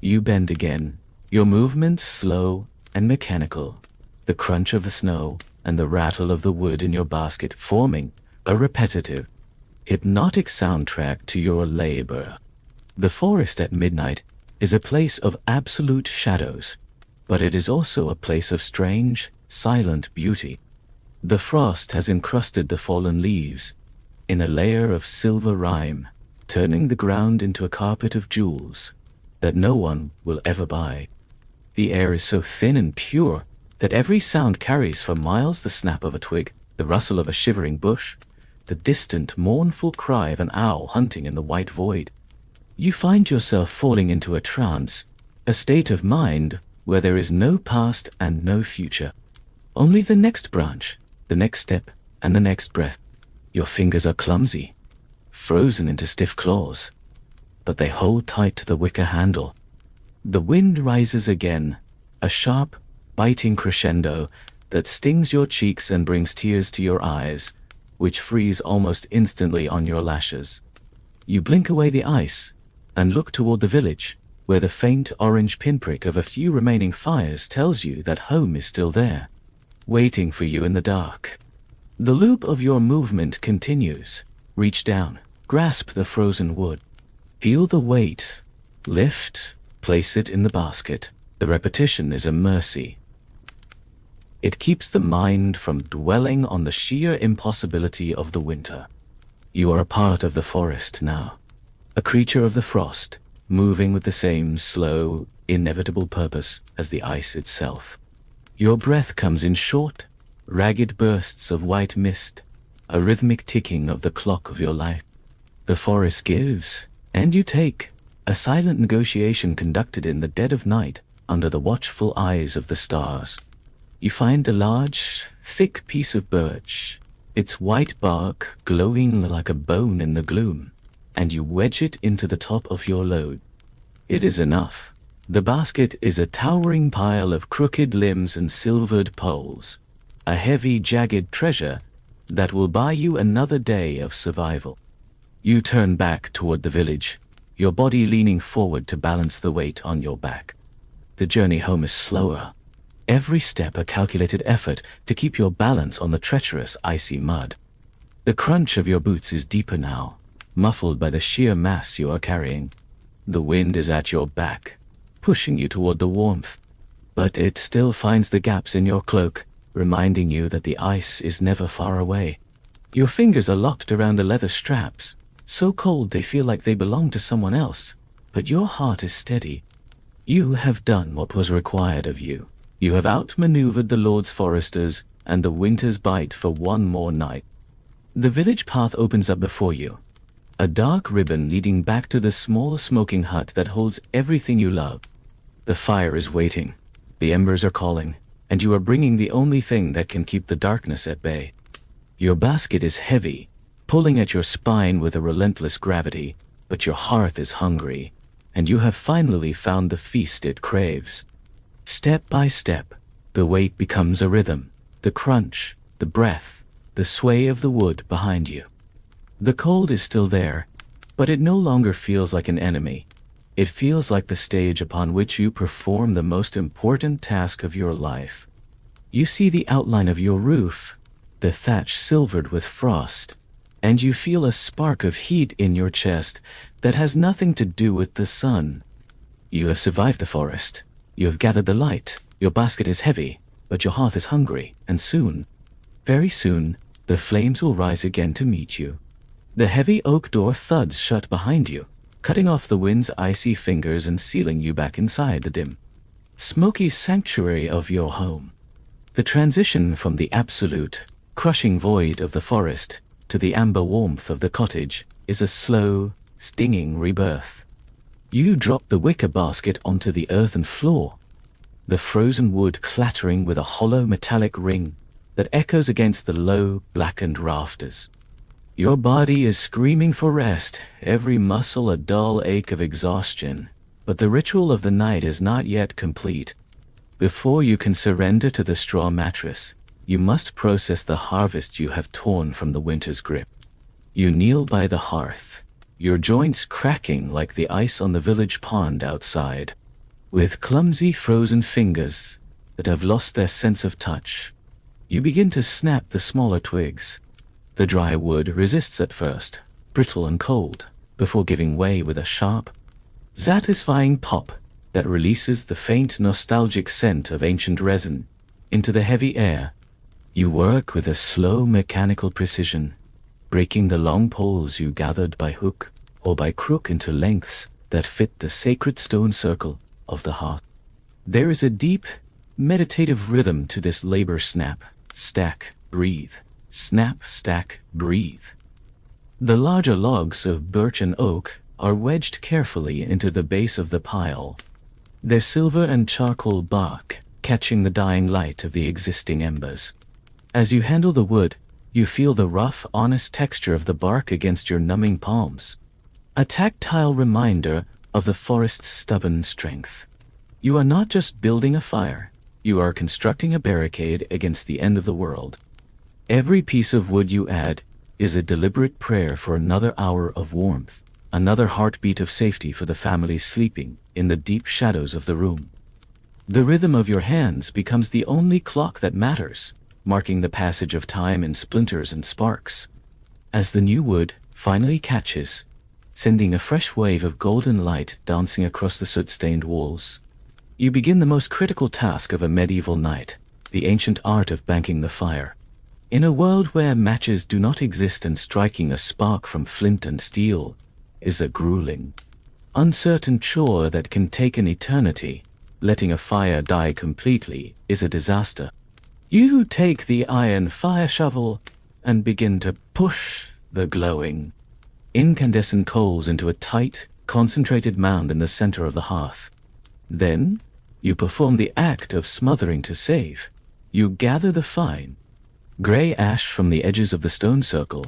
You bend again, your movement slow and mechanical, the crunch of the snow and the rattle of the wood in your basket forming a repetitive, hypnotic soundtrack to your labor. The forest at midnight is a place of absolute shadows, but it is also a place of strange, silent beauty. The frost has encrusted the fallen leaves in a layer of silver rime, turning the ground into a carpet of jewels that no one will ever buy. The air is so thin and pure that every sound carries for miles: the snap of a twig, the rustle of a shivering bush, the distant, mournful cry of an owl hunting in the white void. You find yourself falling into a trance, a state of mind where there is no past and no future. Only the next branch, the next step, and the next breath. Your fingers are clumsy, frozen into stiff claws, but they hold tight to the wicker handle. The wind rises again, a sharp, biting crescendo that stings your cheeks and brings tears to your eyes, which freeze almost instantly on your lashes. You blink away the ice and look toward the village, where the faint orange pinprick of a few remaining fires tells you that home is still there, waiting for you in the dark. The loop of your movement continues. Reach down, grasp the frozen wood, feel the weight, lift, place it in the basket. The repetition is a mercy. It keeps the mind from dwelling on the sheer impossibility of the winter. You are a part of the forest now, a creature of the frost, moving with the same slow, inevitable purpose as the ice itself. Your breath comes in short, ragged bursts of white mist, a rhythmic ticking of the clock of your life. The forest gives, and you take, a silent negotiation conducted in the dead of night under the watchful eyes of the stars. You find a large, thick piece of birch, its white bark glowing like a bone in the gloom, and you wedge it into the top of your load. It is enough. The basket is a towering pile of crooked limbs and silvered poles, a heavy, jagged treasure that will buy you another day of survival. You turn back toward the village, your body leaning forward to balance the weight on your back. The journey home is slower, every step a calculated effort to keep your balance on the treacherous, icy mud. The crunch of your boots is deeper now, muffled by the sheer mass you are carrying. The wind is at your back, pushing you toward the warmth. But it still finds the gaps in your cloak, reminding you that the ice is never far away. Your fingers are locked around the leather straps, so cold they feel like they belong to someone else, but your heart is steady. You have done what was required of you. You have outmaneuvered the Lord's foresters and the winter's bite for one more night. The village path opens up before you, a dark ribbon leading back to the small smoking hut that holds everything you love. The fire is waiting, the embers are calling, and you are bringing the only thing that can keep the darkness at bay. Your basket is heavy, pulling at your spine with a relentless gravity, but your hearth is hungry, and you have finally found the feast it craves. Step by step, the weight becomes a rhythm, the crunch, the breath, the sway of the wood behind you. The cold is still there, but it no longer feels like an enemy. It feels like the stage upon which you perform the most important task of your life. You see the outline of your roof, the thatch silvered with frost, and you feel a spark of heat in your chest that has nothing to do with the sun. You have survived the forest. You have gathered the light. Your basket is heavy, but your hearth is hungry, and soon, very soon, the flames will rise again to meet you. The heavy oak door thuds shut behind you, cutting off the wind's icy fingers and sealing you back inside the dim, smoky sanctuary of your home. The transition from the absolute, crushing void of the forest to the amber warmth of the cottage is a slow, stinging rebirth. You drop the wicker basket onto the earthen floor, the frozen wood clattering with a hollow metallic ring that echoes against the low, blackened rafters. Your body is screaming for rest, every muscle a dull ache of exhaustion, but the ritual of the night is not yet complete. Before you can surrender to the straw mattress, you must process the harvest you have torn from the winter's grip. You kneel by the hearth, your joints cracking like the ice on the village pond outside. With clumsy frozen fingers that have lost their sense of touch, you begin to snap the smaller twigs. The dry wood resists at first, brittle and cold, before giving way with a sharp, satisfying pop that releases the faint nostalgic scent of ancient resin into the heavy air. You work with a slow mechanical precision, breaking the long poles you gathered by hook or by crook into lengths that fit the sacred stone circle of the hearth. There is a deep, meditative rhythm to this labor: snap, stack, breathe, snap, stack, breathe. The larger logs of birch and oak are wedged carefully into the base of the pile, their silver and charcoal bark catching the dying light of the existing embers. As you handle the wood, you feel the rough, honest texture of the bark against your numbing palms, a tactile reminder of the forest's stubborn strength. You are not just building a fire, you are constructing a barricade against the end of the world. Every piece of wood you add is a deliberate prayer for another hour of warmth, another heartbeat of safety for the family sleeping in the deep shadows of the room. The rhythm of your hands becomes the only clock that matters, marking the passage of time in splinters and sparks. As the new wood finally catches, sending a fresh wave of golden light dancing across the soot-stained walls, you begin the most critical task of a medieval night, the ancient art of banking the fire. In a world where matches do not exist and striking a spark from flint and steel is a grueling, uncertain chore that can take an eternity, letting a fire die completely is a disaster. You take the iron fire shovel and begin to push the glowing, incandescent coals into a tight, concentrated mound in the center of the hearth. Then, you perform the act of smothering to save. You gather the fine, gray ash from the edges of the stone circle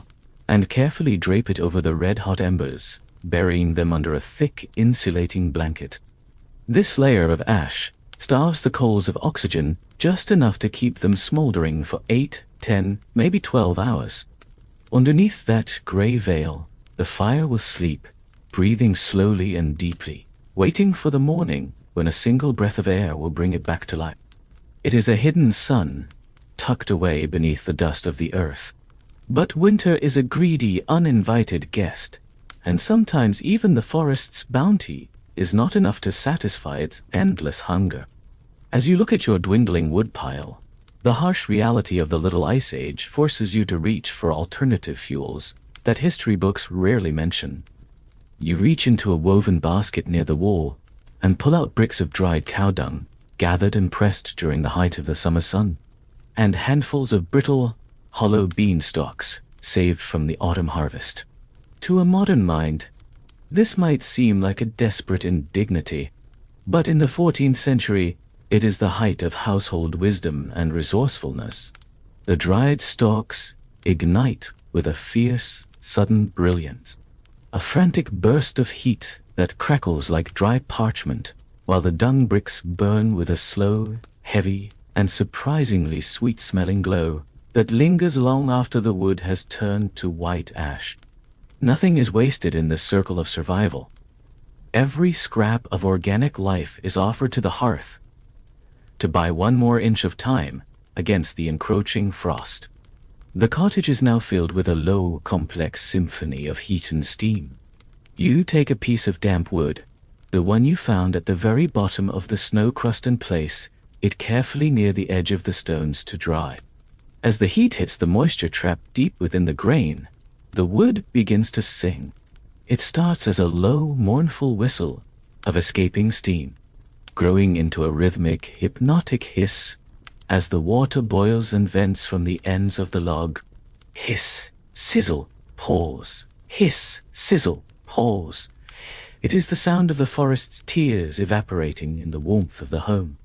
and carefully drape it over the red-hot embers, burying them under a thick, insulating blanket. This layer of ash starves the coals of oxygen just enough to keep them smoldering for 8, 10, maybe 12 hours. Underneath that gray veil, the fire will sleep, breathing slowly and deeply, waiting for the morning when a single breath of air will bring it back to life. It is a hidden sun, tucked away beneath the dust of the earth. But winter is a greedy, uninvited guest, and sometimes even the forest's bounty is not enough to satisfy its endless hunger. As you look at your dwindling woodpile, the harsh reality of the Little Ice Age forces you to reach for alternative fuels that history books rarely mention. You reach into a woven basket near the wall and pull out bricks of dried cow dung, gathered and pressed during the height of the summer sun, and handfuls of brittle, hollow bean stalks saved from the autumn harvest. To a modern mind, this might seem like a desperate indignity, but in the 14th century, it is the height of household wisdom and resourcefulness. The dried stalks ignite with a fierce, sudden brilliance, a frantic burst of heat that crackles like dry parchment, while the dung bricks burn with a slow, heavy, and surprisingly sweet-smelling glow that lingers long after the wood has turned to white ash. Nothing is wasted in this circle of survival. Every scrap of organic life is offered to the hearth to buy one more inch of time against the encroaching frost. The cottage is now filled with a low, complex symphony of heat and steam. You take a piece of damp wood, the one you found at the very bottom of the snow crust, and place it carefully near the edge of the stones to dry. As the heat hits the moisture trapped deep within the grain, the wood begins to sing. It starts as a low, mournful whistle of escaping steam, growing into a rhythmic, hypnotic hiss as the water boils and vents from the ends of the log. Hiss, sizzle, pause. Hiss, sizzle, pause. It is the sound of the forest's tears evaporating in the warmth of the home.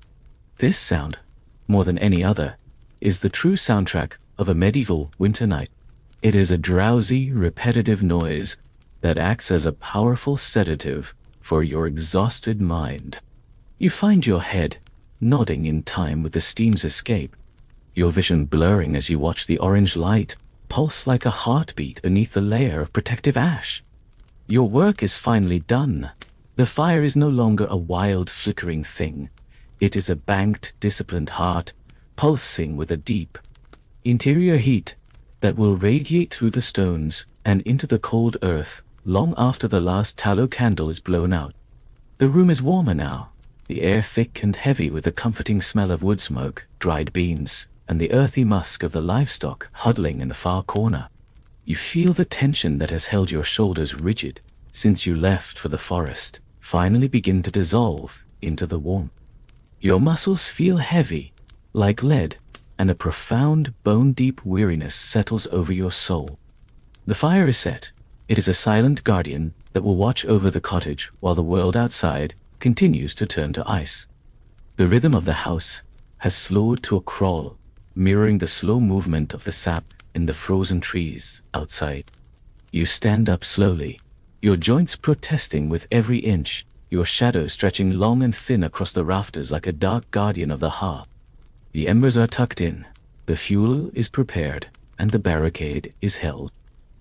This sound, more than any other, is the true soundtrack of a medieval winter night. It is a drowsy, repetitive noise that acts as a powerful sedative for your exhausted mind. You find your head nodding in time with the steam's escape, your vision blurring as you watch the orange light pulse like a heartbeat beneath the layer of protective ash. Your work is finally done. The fire is no longer a wild, flickering thing. It is a banked, disciplined heart, pulsing with a deep, interior heat that will radiate through the stones and into the cold earth long after the last tallow candle is blown out. The room is warmer now, the air thick and heavy with the comforting smell of wood smoke, dried beans, and the earthy musk of the livestock huddling in the far corner. You feel the tension that has held your shoulders rigid since you left for the forest finally begin to dissolve into the warmth. Your muscles feel heavy, like lead, and a profound, bone-deep weariness settles over your soul. The fire is set. It is a silent guardian that will watch over the cottage while the world outside continues to turn to ice. The rhythm of the house has slowed to a crawl, mirroring the slow movement of the sap in the frozen trees outside. You stand up slowly, your joints protesting with every inch, your shadow stretching long and thin across the rafters like a dark guardian of the hearth. The embers are tucked in, the fuel is prepared, and the barricade is held.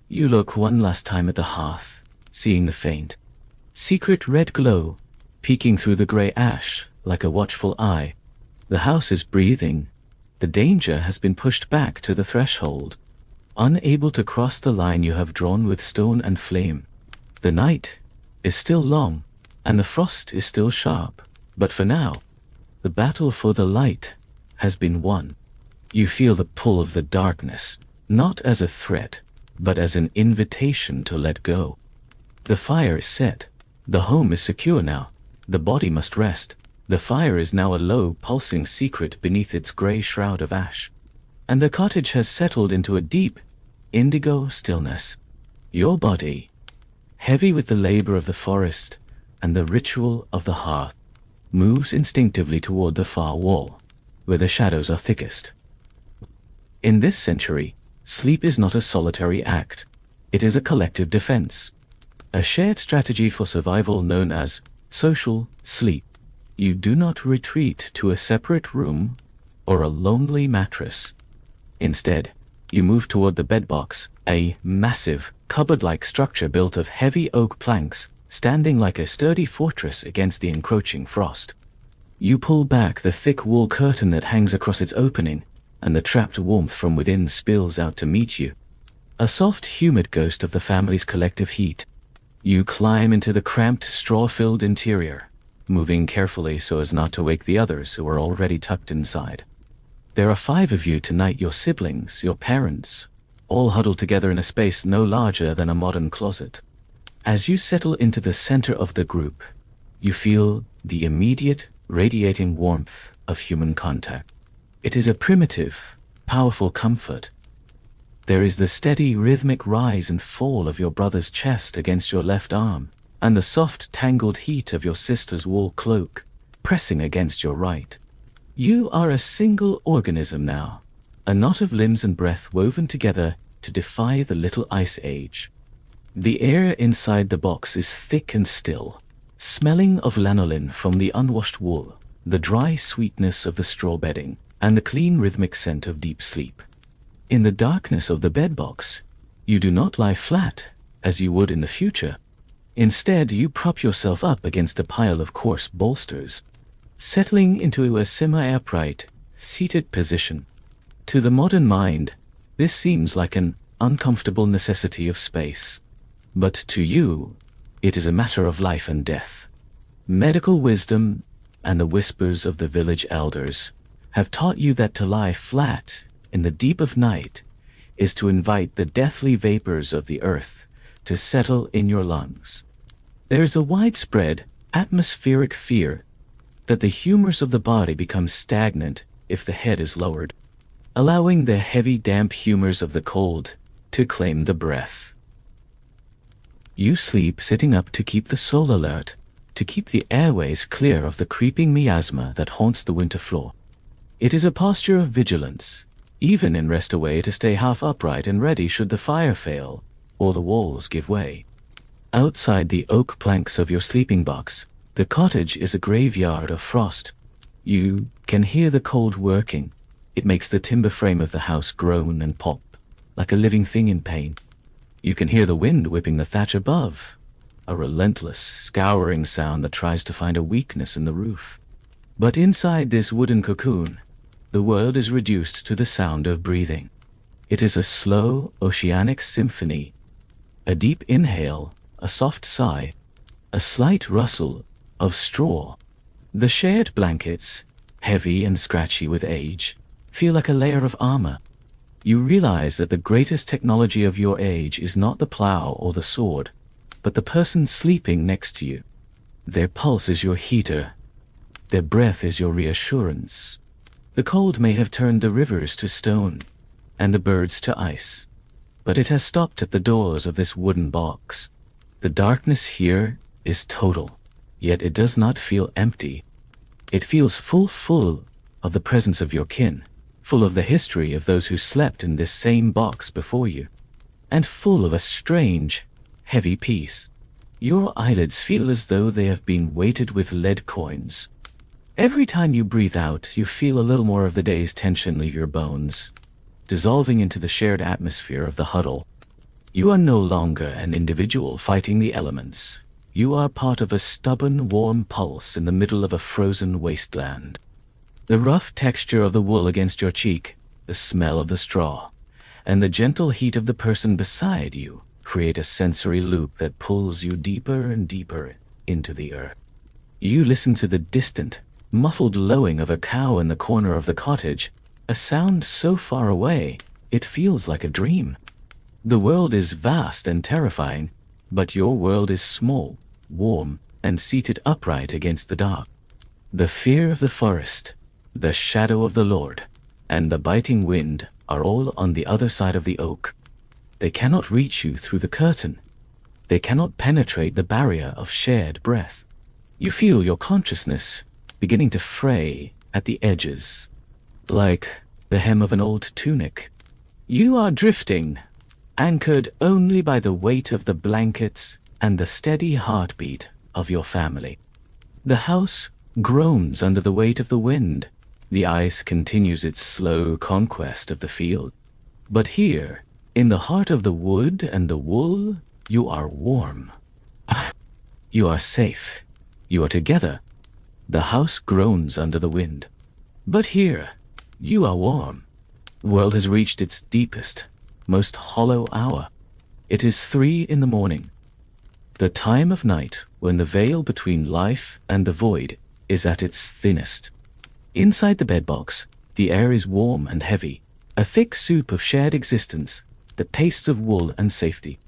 You look one last time at the hearth, seeing the faint, secret red glow peeking through the gray ash like a watchful eye. The house is breathing. The danger has been pushed back to the threshold, unable to cross the line you have drawn with stone and flame. The night is still long, and the frost is still sharp, but for now, the battle for the light has been won. You feel the pull of the darkness, not as a threat, but as an invitation to let go. The fire is set. The home is secure now. The body must rest. The fire is now a low, pulsing secret beneath its gray shroud of ash. And the cottage has settled into a deep, indigo stillness. Your body, heavy with the labor of the forest and the ritual of the hearth, moves instinctively toward the far wall, where the shadows are thickest. In this century, sleep is not a solitary act. It is a collective defense, a shared strategy for survival known as social sleep. You do not retreat to a separate room or a lonely mattress. Instead, you move toward the bedbox, a massive, cupboard-like structure built of heavy oak planks, standing like a sturdy fortress against the encroaching frost. You pull back the thick wool curtain that hangs across its opening, and the trapped warmth from within spills out to meet you. A soft, humid ghost of the family's collective heat. You climb into the cramped, straw-filled interior, moving carefully so as not to wake the others who are already tucked inside. There are 5 of you tonight, your siblings, your parents, all huddled together in a space no larger than a modern closet. As you settle into the center of the group, you feel the immediate, radiating warmth of human contact. It is a primitive, powerful comfort. There is the steady, rhythmic rise and fall of your brother's chest against your left arm, and the soft, tangled heat of your sister's wool cloak pressing against your right. You are a single organism now, a knot of limbs and breath woven together to defy the little ice age. The air inside the box is thick and still, smelling of lanolin from the unwashed wool, the dry sweetness of the straw bedding, and the clean rhythmic scent of deep sleep. In the darkness of the bedbox, you do not lie flat, as you would in the future. Instead, you prop yourself up against a pile of coarse bolsters, settling into a semi-upright, seated position. To the modern mind, this seems like an uncomfortable necessity of space. But to you, it is a matter of life and death. Medical wisdom and the whispers of the village elders have taught you that to lie flat in the deep of night is to invite the deathly vapors of the earth to settle in your lungs. There is a widespread atmospheric fear that the humors of the body become stagnant if the head is lowered, allowing the heavy, damp humors of the cold to claim the breath. You sleep sitting up to keep the soul alert, to keep the airways clear of the creeping miasma that haunts the winter floor. It is a posture of vigilance, even in rest away, to stay half upright and ready should the fire fail or the walls give way. Outside the oak planks of your sleeping box, the cottage is a graveyard of frost. You can hear the cold working. It makes the timber frame of the house groan and pop, like a living thing in pain. You can hear the wind whipping the thatch above, a relentless, scouring sound that tries to find a weakness in the roof. But inside this wooden cocoon, the world is reduced to the sound of breathing. It is a slow, oceanic symphony, a deep inhale, a soft sigh, a slight rustle of straw. The shared blankets, heavy and scratchy with age, feel like a layer of armor. You realize that the greatest technology of your age is not the plow or the sword, but the person sleeping next to you. Their pulse is your heater. Their breath is your reassurance. The cold may have turned the rivers to stone and the birds to ice, but it has stopped at the doors of this wooden box. The darkness here is total, yet it does not feel empty. It feels full of the presence of your kin, full of the history of those who slept in this same box before you, and full of a strange, heavy peace. Your eyelids feel as though they have been weighted with lead coins. Every time you breathe out, you feel a little more of the day's tension leave your bones, dissolving into the shared atmosphere of the huddle. You are no longer an individual fighting the elements. You are part of a stubborn, warm pulse in the middle of a frozen wasteland. The rough texture of the wool against your cheek, the smell of the straw, and the gentle heat of the person beside you create a sensory loop that pulls you deeper and deeper into the earth. You listen to the distant, muffled lowing of a cow in the corner of the cottage, a sound so far away it feels like a dream. The world is vast and terrifying, but your world is small, warm, and seated upright against the dark. The fear of the forest, the shadow of the Lord, and the biting wind are all on the other side of the oak. They cannot reach you through the curtain. They cannot penetrate the barrier of shared breath. You feel your consciousness beginning to fray at the edges, like the hem of an old tunic. You are drifting, anchored only by the weight of the blankets and the steady heartbeat of your family. The house groans under the weight of the wind. The ice continues its slow conquest of the field. But here, in the heart of the wood and the wool, you are warm. You are safe. You are together. The house groans under the wind. But here, you are warm. The world has reached its deepest, most hollow hour. It is 3 in the morning. the time of night when the veil between life and the void is at its thinnest. Inside the bedbox, the air is warm and heavy, a thick soup of shared existence that tastes of wool and safety.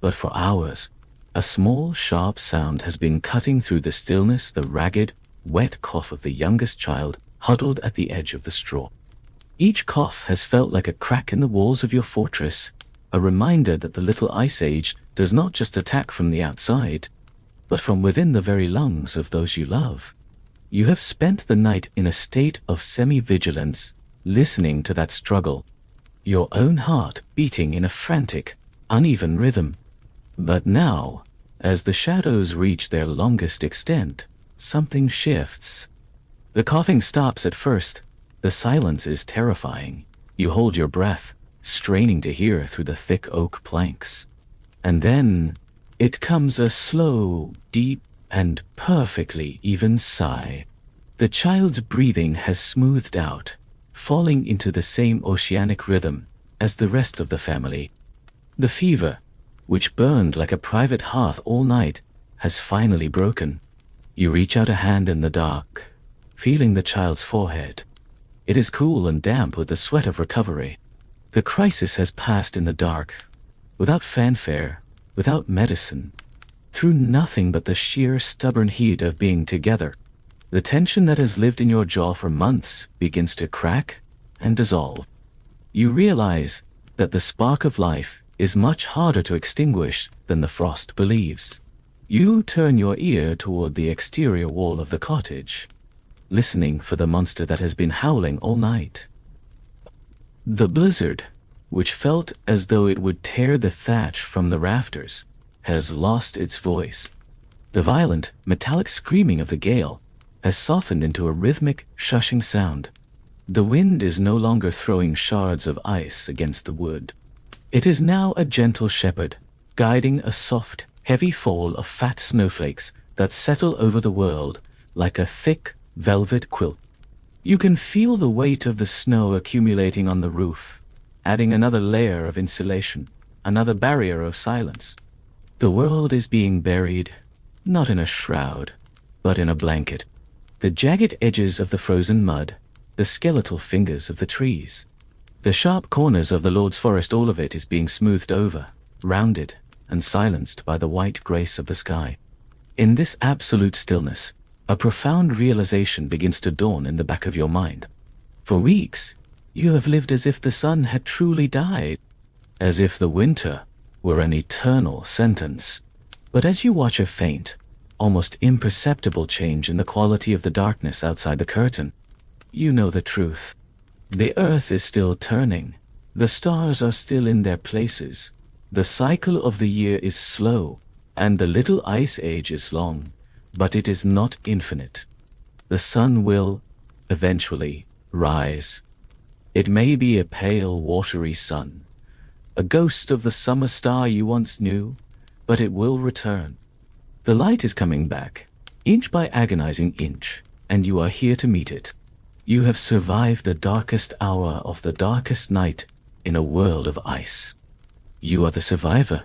But for hours, a small, sharp sound has been cutting through the stillness, the ragged, wet cough of the youngest child huddled at the edge of the straw. Each cough has felt like a crack in the walls of your fortress, a reminder that the little ice age does not just attack from the outside, but from within the very lungs of those you love. You have spent the night in a state of semi-vigilance, listening to that struggle, your own heart beating in a frantic, uneven rhythm. But now, as the shadows reach their longest extent, something shifts. The coughing stops at first. The silence is terrifying. You hold your breath, straining to hear through the thick oak planks. And then it comes a slow, deep, and perfectly even sigh. The child's breathing has smoothed out, falling into the same oceanic rhythm as the rest of the family. The fever, which burned like a private hearth all night, has finally broken. You reach out a hand in the dark, feeling the child's forehead. It is cool and damp with the sweat of recovery. The crisis has passed in the dark, without fanfare, without medicine, through nothing but the sheer stubborn heat of being together. The tension that has lived in your jaw for months begins to crack and dissolve. You realize that the spark of life is much harder to extinguish than the frost believes. You turn your ear toward the exterior wall of the cottage, listening for the monster that has been howling all night. The blizzard, which felt as though it would tear the thatch from the rafters, has lost its voice. The violent, metallic screaming of the gale has softened into a rhythmic, shushing sound. The wind is no longer throwing shards of ice against the wood. It is now a gentle shepherd, guiding a soft, heavy fall of fat snowflakes that settle over the world like a thick, velvet quilt. You can feel the weight of the snow accumulating on the roof, adding another layer of insulation, another barrier of silence. The world is being buried, not in a shroud, but in a blanket. The jagged edges of the frozen mud, the skeletal fingers of the trees, the sharp corners of the Lord's forest, all of it is being smoothed over, rounded, and silenced by the white grace of the sky. In this absolute stillness, a profound realization begins to dawn in the back of your mind. For weeks, you have lived as if the sun had truly died, as if the winter were an eternal sentence. But as you watch a faint, almost imperceptible change in the quality of the darkness outside the curtain, you know the truth. The earth is still turning. The stars are still in their places. The cycle of the year is slow, and the little ice age is long, but it is not infinite. The sun will, eventually, rise. It may be a pale, watery sun, a ghost of the summer star you once knew, but it will return. The light is coming back, inch by agonizing inch, and you are here to meet it. You have survived the darkest hour of the darkest night in a world of ice. You are the survivor.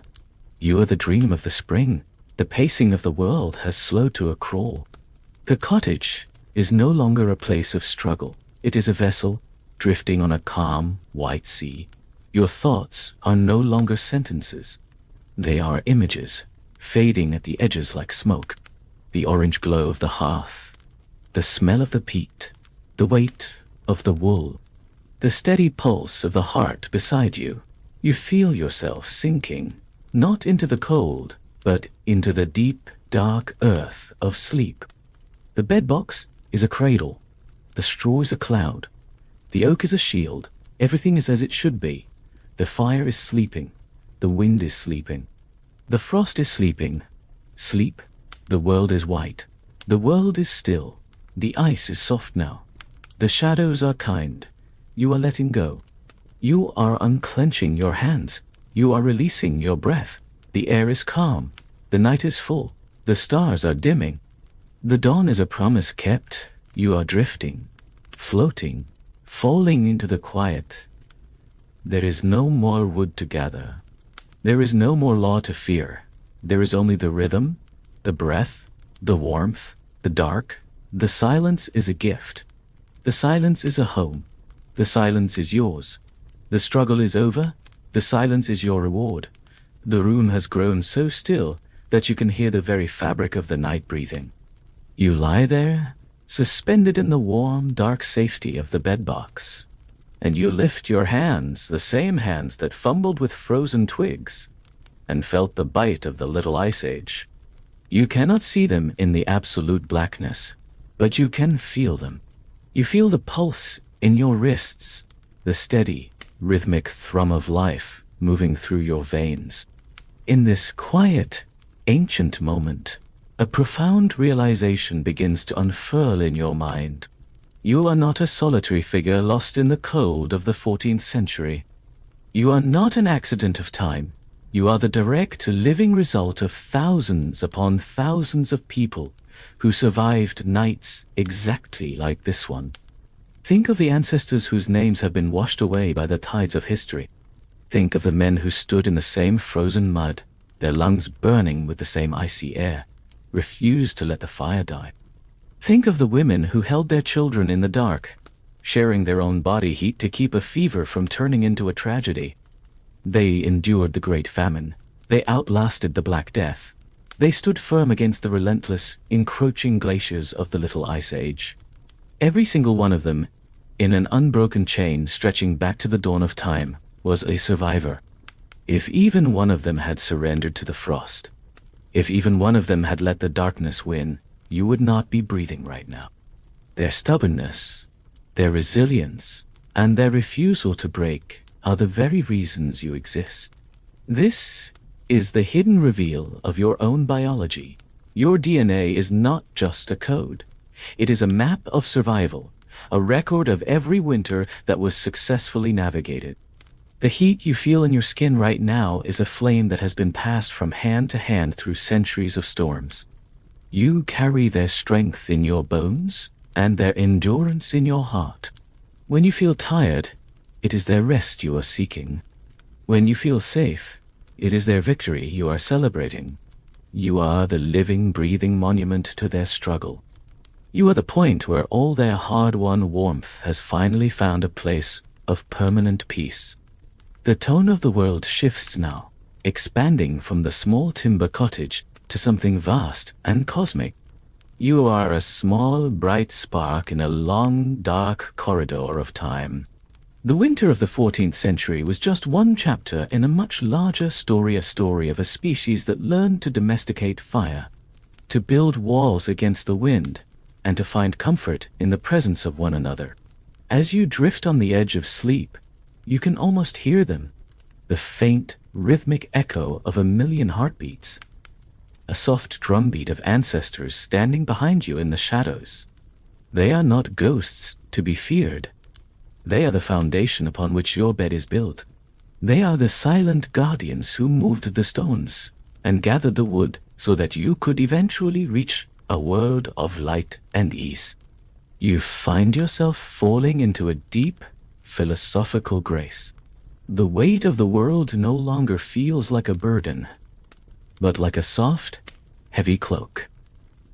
You are the dream of the spring. The pacing of the world has slowed to a crawl. The cottage is no longer a place of struggle. It is a vessel drifting on a calm, white sea. Your thoughts are no longer sentences. They are images, fading at the edges like smoke. The orange glow of the hearth, the smell of the peat, the weight of the wool, the steady pulse of the heart beside you. You feel yourself sinking, not into the cold, but into the deep, dark earth of sleep. The bedbox is a cradle. The straw is a cloud. The oak is a shield. Everything is as it should be. The fire is sleeping. The wind is sleeping. The frost is sleeping. Sleep. The world is white. The world is still. The ice is soft now. The shadows are kind. You are letting go. You are unclenching your hands. You are releasing your breath. The air is calm. The night is full. The stars are dimming. The dawn is a promise kept. You are drifting, floating, falling into the quiet. There is no more wood to gather. There is no more law to fear. There is only the rhythm, the breath, the warmth, the dark. The silence is a gift. The silence is a home. The silence is yours. The struggle is over. The silence is your reward. The room has grown so still that you can hear the very fabric of the night breathing. You lie there, suspended in the warm, dark safety of the bedbox, and you lift your hands, the same hands that fumbled with frozen twigs and felt the bite of the little ice age. You cannot see them in the absolute blackness, but you can feel them. You feel the pulse in your wrists, the steady, rhythmic thrum of life moving through your veins. In this quiet, ancient moment, a profound realization begins to unfurl in your mind. You are not a solitary figure lost in the cold of the 14th century. You are not an accident of time. You are the direct living result of thousands upon thousands of people who survived nights exactly like this one. Think of the ancestors whose names have been washed away by the tides of history. Think of the men who stood in the same frozen mud, their lungs burning with the same icy air, refused to let the fire die. Think of the women who held their children in the dark, sharing their own body heat to keep a fever from turning into a tragedy. They endured the Great Famine. They outlasted the Black Death. They stood firm against the relentless, encroaching glaciers of the Little Ice Age. Every single one of them, in an unbroken chain stretching back to the dawn of time, was a survivor. If even one of them had surrendered to the frost, if even one of them had let the darkness win, you would not be breathing right now. Their stubbornness, their resilience, and their refusal to break are the very reasons you exist. This is the hidden reveal of your own biology. Your DNA is not just a code. It is a map of survival, a record of every winter that was successfully navigated. The heat you feel in your skin right now is a flame that has been passed from hand to hand through centuries of storms. You carry their strength in your bones and their endurance in your heart. When you feel tired, it is their rest you are seeking. When you feel safe, it is their victory you are celebrating. You are the living, breathing monument to their struggle. You are the point where all their hard-won warmth has finally found a place of permanent peace. The tone of the world shifts now, expanding from the small timber cottage to something vast and cosmic. You are a small, bright spark in a long, dark corridor of time. The winter of the 14th century was just one chapter in a much larger story, a story of a species that learned to domesticate fire, to build walls against the wind, and to find comfort in the presence of one another. As you drift on the edge of sleep, you can almost hear them, the faint, rhythmic echo of a million heartbeats, a soft drumbeat of ancestors standing behind you in the shadows. They are not ghosts to be feared. They are the foundation upon which your bed is built. They are the silent guardians who moved the stones and gathered the wood so that you could eventually reach a world of light and ease. You find yourself falling into a deep, philosophical grace. The weight of the world no longer feels like a burden, but like a soft, heavy cloak.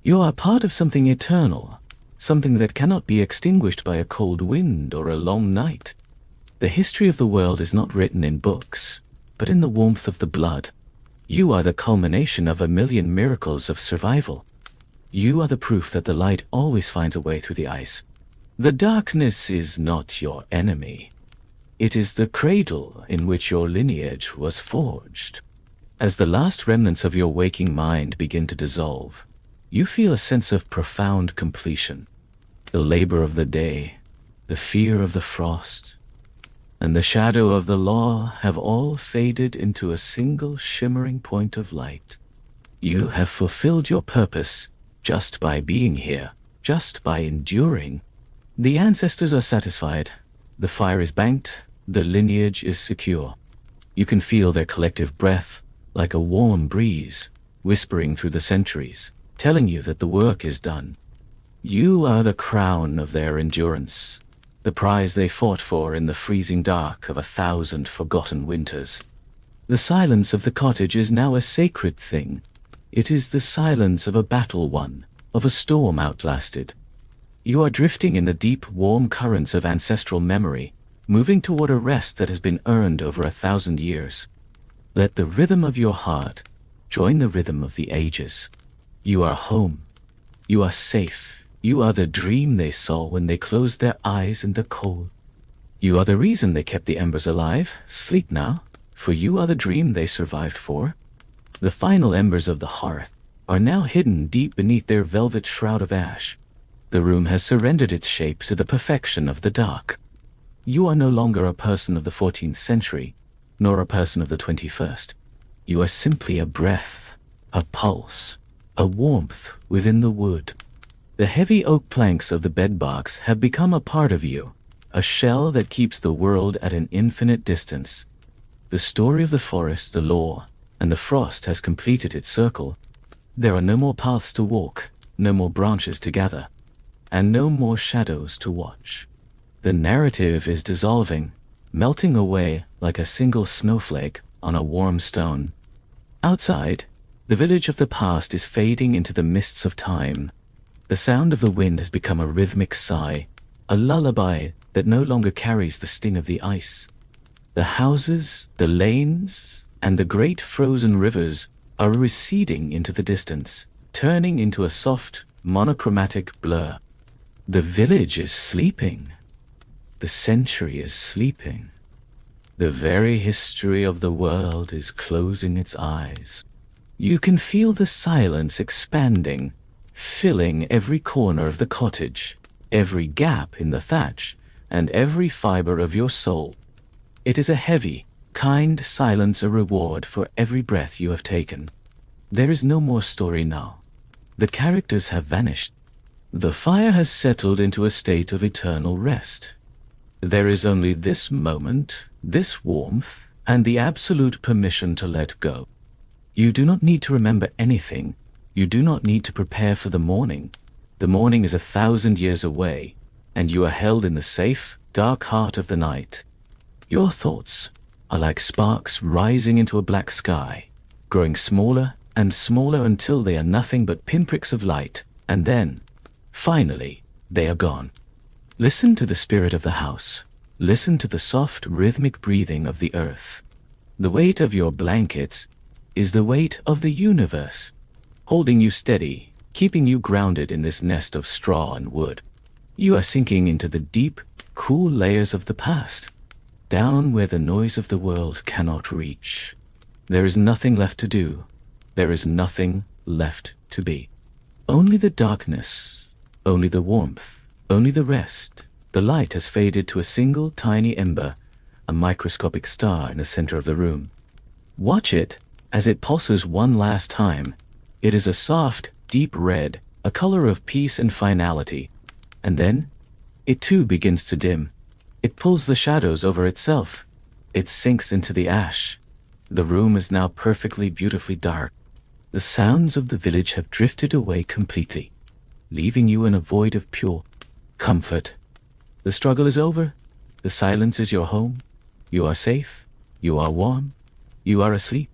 You are part of something eternal, something that cannot be extinguished by a cold wind or a long night. The history of the world is not written in books, but in the warmth of the blood. You are the culmination of a million miracles of survival. You are the proof that the light always finds a way through the ice. The darkness is not your enemy. It is the cradle in which your lineage was forged. As the last remnants of your waking mind begin to dissolve, you feel a sense of profound completion. The labor of the day, the fear of the frost, and the shadow of the law have all faded into a single shimmering point of light. You have fulfilled your purpose just by being here, just by enduring. The ancestors are satisfied. The fire is banked. The lineage is secure. You can feel their collective breath, like a warm breeze, whispering through the centuries, telling you that the work is done. You are the crown of their endurance, the prize they fought for in the freezing dark of 1,000 forgotten winters. The silence of the cottage is now a sacred thing. It is the silence of a battle won, of a storm outlasted. You are drifting in the deep, warm currents of ancestral memory, moving toward a rest that has been earned over 1,000 years. Let the rhythm of your heart join the rhythm of the ages. You are home. You are safe. You are the dream they saw when they closed their eyes in the cold. You are the reason they kept the embers alive. Sleep now, for you are the dream they survived for. The final embers of the hearth are now hidden deep beneath their velvet shroud of ash. The room has surrendered its shape to the perfection of the dark. You are no longer a person of the 14th century, nor a person of the 21st. You are simply a breath, a pulse, a warmth within the wood. The heavy oak planks of the bedbox have become a part of you, a shell that keeps the world at an infinite distance. The story of the forest, the law, and the frost has completed its circle. There are no more paths to walk, no more branches to gather, and no more shadows to watch. The narrative is dissolving, melting away like a single snowflake on a warm stone. Outside, the village of the past is fading into the mists of time. The sound of the wind has become a rhythmic sigh, a lullaby that no longer carries the sting of the ice. The houses, the lanes, and the great frozen rivers are receding into the distance, turning into a soft, monochromatic blur. The village is sleeping. The century is sleeping. The very history of the world is closing its eyes. You can feel the silence expanding, filling every corner of the cottage, every gap in the thatch, and every fiber of your soul. It is a heavy, kind silence, a reward for every breath you have taken. There is no more story now. The characters have vanished. The fire has settled into a state of eternal rest. There is only this moment, this warmth, and the absolute permission to let go. You do not need to remember anything. You do not need to prepare for the morning. The morning is 1,000 years away, and you are held in the safe, dark heart of the night. Your thoughts are like sparks rising into a black sky, growing smaller and smaller until they are nothing but pinpricks of light, and then, finally, they are gone. Listen to the spirit of the house. Listen to the soft, rhythmic breathing of the earth. The weight of your blankets is the weight of the universe, holding you steady, keeping you grounded in this nest of straw and wood. You are sinking into the deep, cool layers of the past, down where the noise of the world cannot reach. There is nothing left to do. There is nothing left to be. Only the darkness, only the warmth, only the rest. The light has faded to a single tiny ember, a microscopic star in the center of the room. Watch it as it pulses one last time. It is a soft, deep red, a color of peace and finality. And then, it too begins to dim. It pulls the shadows over itself. It sinks into the ash. The room is now perfectly, beautifully dark. The sounds of the village have drifted away completely, leaving you in a void of pure comfort. The struggle is over. The silence is your home. You are safe. You are warm. You are asleep.